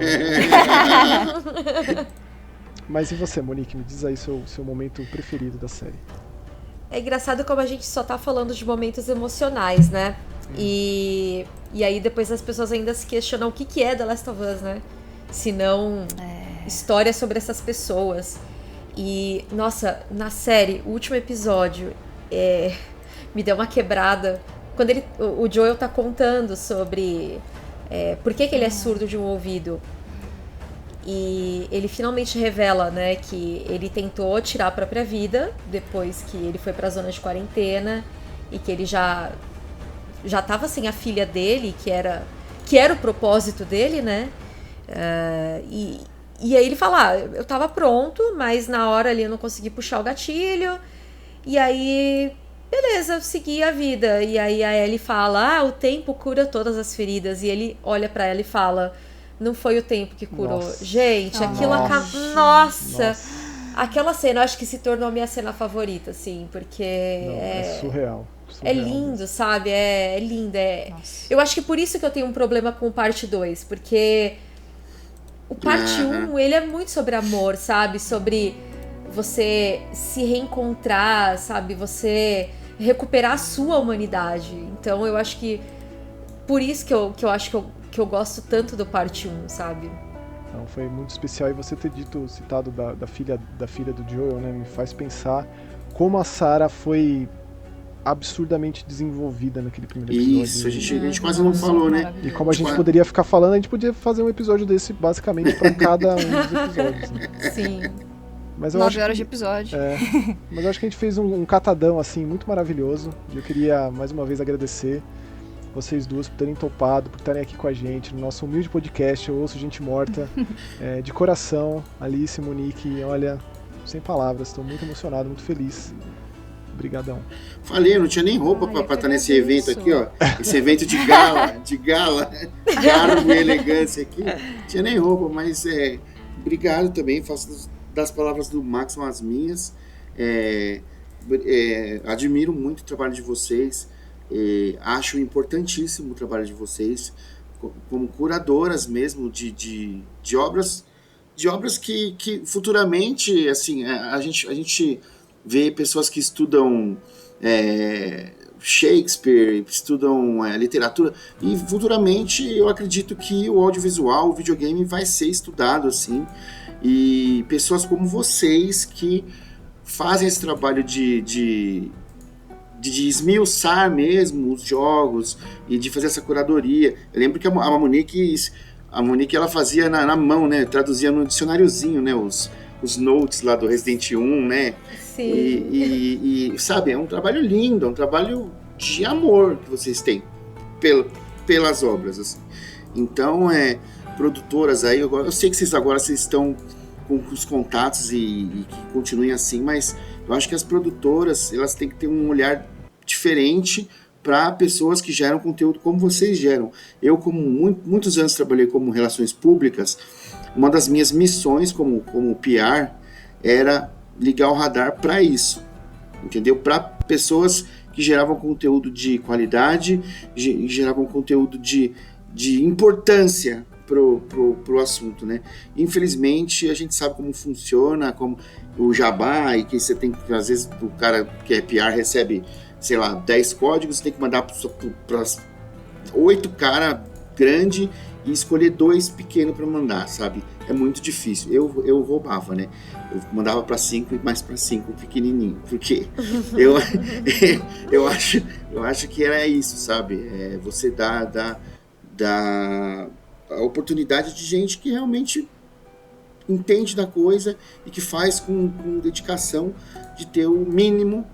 Mas e você, Monique? Me diz aí seu momento preferido da série. É engraçado como a gente só tá falando de momentos emocionais, né? E aí depois as pessoas ainda se questionam o que é The Last of Us, né? Se não história sobre essas pessoas. E, nossa, na série, o último episódio me deu uma quebrada. Quando o Joel tá contando sobre por que ele é surdo de um ouvido. E ele finalmente revela, né, que ele tentou tirar a própria vida depois que ele foi pra zona de quarentena e que ele já tava sem a filha dele, que era o propósito dele, né? E aí ele fala, eu tava pronto, mas na hora ali eu não consegui puxar o gatilho. E aí... beleza, segui a vida. E aí a Ellie fala, o tempo cura todas as feridas. E ele olha pra ela e fala, não foi o tempo que curou. Nossa. Gente, aquilo acaba... Nossa! Aquela cena, eu acho que se tornou a minha cena favorita, assim, porque... é surreal. É lindo, sabe? É lindo. Eu acho que por isso que eu tenho um problema com o parte 2, porque o parte 1, ele é muito sobre amor, sabe? Sobre você se reencontrar, sabe? Você recuperar a sua humanidade. Então eu acho que por isso que eu acho que eu gosto tanto do parte 1, sabe? Então, foi muito especial, e você ter citado da filha do Joel, né, me faz pensar como a Sarah foi absurdamente desenvolvida naquele primeiro episódio. Isso, a gente quase não falou, né? E como a gente poderia ficar falando, a gente podia fazer um episódio desse basicamente para cada um dos episódios, né? Sim. Mas 9 horas de episódio. Mas eu acho que a gente fez um catadão assim muito maravilhoso. E eu queria mais uma vez agradecer vocês duas por terem topado, por estarem aqui com a gente no nosso humilde podcast Eu Ouço Gente Morta. De coração, Alice, Monique, olha, sem palavras, estou muito emocionado, muito feliz. Obrigadão. Falei, eu não tinha nem roupa pra estar nesse evento aqui, ó. Esse evento de gala, garbo e elegância aqui. Não tinha nem roupa, mas obrigado também. Faço das palavras do Max as minhas. Admiro muito o trabalho de vocês. Acho importantíssimo o trabalho de vocês, como curadoras mesmo de obras, que futuramente, assim, a gente vê pessoas que estudam Shakespeare, estudam literatura, e futuramente eu acredito que o audiovisual, o videogame vai ser estudado, assim, e pessoas como vocês que fazem esse trabalho de esmiuçar mesmo os jogos e de fazer essa curadoria. Eu lembro que a Monique ela fazia na mão, né? Traduzia no dicionáriozinho, né? Os notes lá do Resident 1, né? Sim. E sabe, é um trabalho lindo, é um trabalho de amor que vocês têm pelas obras, assim. Então, produtoras aí, eu sei que vocês estão com os contatos e que continuem assim, mas eu acho que as produtoras, elas têm que ter um olhar diferente para pessoas que geram conteúdo como vocês geram. Eu, como muitos anos trabalhei como relações públicas, uma das minhas missões como PR era ligar o radar para isso, entendeu? Para pessoas que geravam conteúdo de qualidade, geravam conteúdo de importância pro assunto, né? Infelizmente, a gente sabe como funciona, como o jabá, e que você tem que, às vezes, o cara que é PR recebe, sei lá, 10 códigos, você tem que mandar para 8 caras grandes e escolher 2 pequenos para mandar, sabe? É muito difícil. Eu roubava, né? Eu mandava para 5 e mais para 5 pequenininho, porque eu acho que era isso, sabe? Você dá a oportunidade de gente que realmente entende da coisa e que faz com dedicação, de ter o mínimo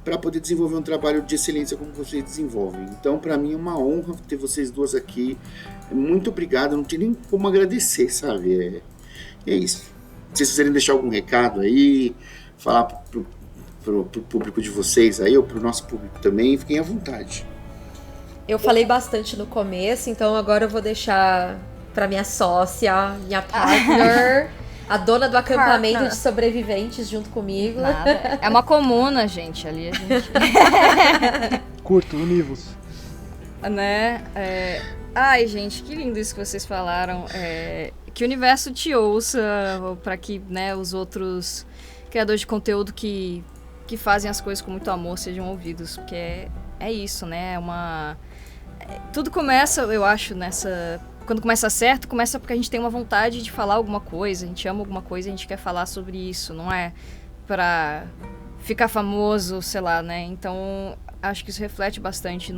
para poder desenvolver um trabalho de excelência como vocês desenvolvem. Então, para mim é uma honra ter vocês duas aqui. Muito obrigado, não tem nem como agradecer, sabe? É isso. Se vocês quiserem deixar algum recado aí, falar pro público de vocês aí, ou pro nosso público também, fiquem à vontade. Eu falei bastante no começo, então agora eu vou deixar pra minha sócia, minha partner, a dona do acampamento de sobreviventes junto comigo. Nada. É uma comuna, gente, ali a gente... Curto, univos. Né? Ai, gente, que lindo isso que vocês falaram. Que o universo te ouça, para que, né, os outros criadores de conteúdo que fazem as coisas com muito amor sejam ouvidos, porque é isso, né? Tudo começa, eu acho, quando começa certo, começa porque a gente tem uma vontade de falar alguma coisa, a gente ama alguma coisa e a gente quer falar sobre isso, não é pra ficar famoso, sei lá, né? Então, acho que isso reflete bastante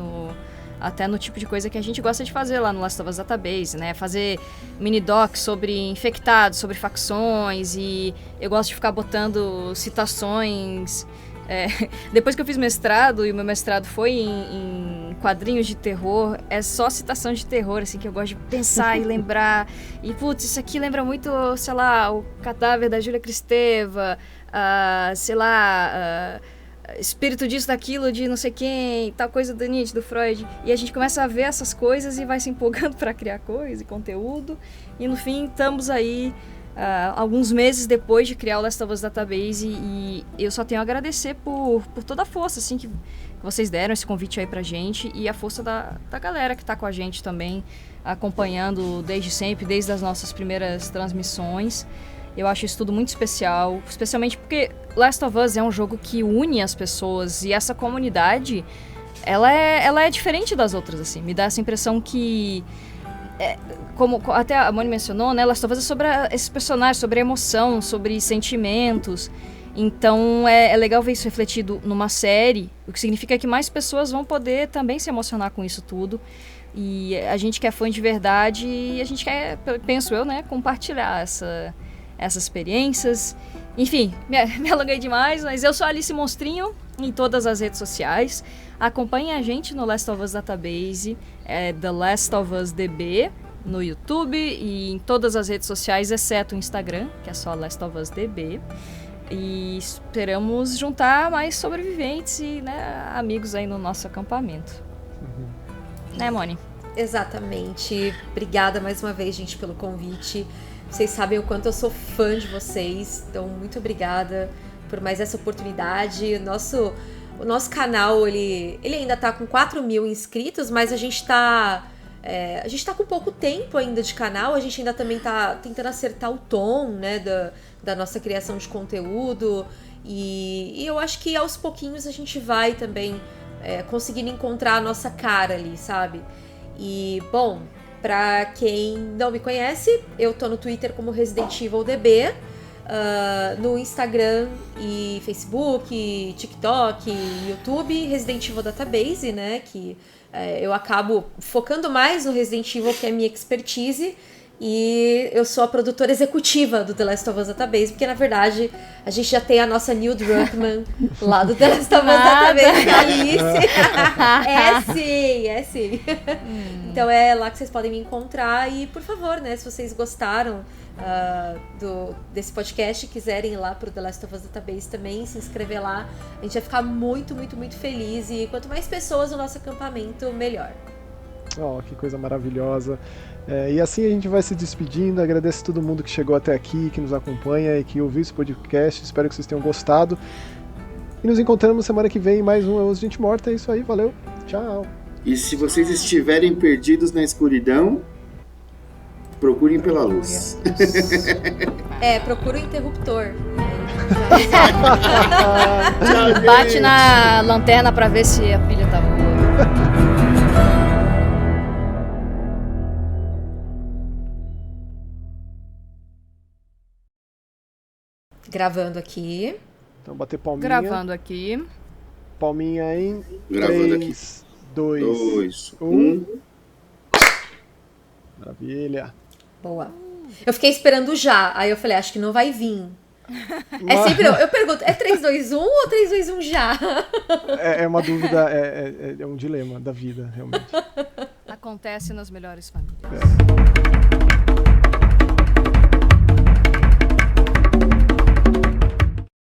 até no tipo de coisa que a gente gosta de fazer lá no Last of Us Database, né? Fazer mini-docs sobre infectados, sobre facções, e eu gosto de ficar botando citações. Depois que eu fiz mestrado, e o meu mestrado foi em quadrinhos de terror, é só citação de terror, assim, que eu gosto de pensar e lembrar. E, putz, isso aqui lembra muito, sei lá, o cadáver da Júlia Kristeva, sei lá... espírito disso, daquilo, de não sei quem, tal coisa do Nietzsche, do Freud. E a gente começa a ver essas coisas e vai se empolgando para criar coisa e conteúdo. E no fim, estamos aí alguns meses depois de criar o Last of Us Database, e eu só tenho a agradecer por toda a força assim, que vocês deram esse convite aí pra gente, e a força da galera que tá com a gente também, acompanhando desde sempre, desde as nossas primeiras transmissões. Eu acho isso tudo muito especial, especialmente porque Last of Us é um jogo que une as pessoas, e essa comunidade, ela é diferente das outras, assim. Me dá essa impressão que, como até a Moni mencionou, né, Last of Us é sobre esses personagens, sobre a emoção, sobre sentimentos. Então é legal ver isso refletido numa série, o que significa que mais pessoas vão poder também se emocionar com isso tudo. E a gente que é fã de verdade, e a gente quer, penso eu, né, compartilhar essas experiências. Enfim, me alonguei demais, mas eu sou Alice Monstrinho em todas as redes sociais. Acompanhe a gente no Last of Us Database, The Last of Us DB, no YouTube e em todas as redes sociais, exceto o Instagram, que é só Last of Us DB. E esperamos juntar mais sobreviventes e, né, amigos aí no nosso acampamento. Né, Moni? Exatamente. Obrigada mais uma vez, gente, pelo convite. Vocês sabem o quanto eu sou fã de vocês, então muito obrigada por mais essa oportunidade. O nosso canal, ele ainda tá com 4.000 inscritos, mas a gente tá com pouco tempo ainda de canal, a gente ainda também tá tentando acertar o tom, né, da nossa criação de conteúdo, e eu acho que aos pouquinhos a gente vai também conseguindo encontrar a nossa cara ali, sabe? E, bom, pra quem não me conhece, eu tô no Twitter como Resident Evil DB, no Instagram e Facebook, TikTok, YouTube, Resident Evil Database, né, que eu acabo focando mais no Resident Evil, que é a minha expertise, e eu sou a produtora executiva do The Last of Us Database, porque na verdade a gente já tem a nossa Neil Druckmann lá do The Last of Us Database, Alice. É sim. Então é lá que vocês podem me encontrar, e por favor, né, se vocês gostaram desse podcast e quiserem ir lá pro The Last of Us Database também, se inscrever lá, a gente vai ficar muito, muito, muito feliz, e quanto mais pessoas no nosso acampamento, melhor. Oh, que coisa maravilhosa. E assim a gente vai se despedindo. Agradeço a todo mundo que chegou até aqui, que nos acompanha e que ouviu esse podcast. Espero que vocês tenham gostado. E nos encontramos semana que vem em mais um Gente Morta. É isso aí, valeu, tchau. E se vocês estiverem perdidos na escuridão, procurem pela luz. Procura o interruptor. Bate na lanterna pra ver se a pilha tá boa. Gravando aqui. Então bater palminha. Gravando aqui. Palminha em Gravando 3, 2, 1. Maravilha. Boa. Eu fiquei esperando já, aí eu falei, acho que não vai vir. Sempre eu pergunto, é 3, 2, 1 ou 3, 2, 1 já? É uma dúvida, é um dilema da vida, realmente. Acontece nas melhores famílias.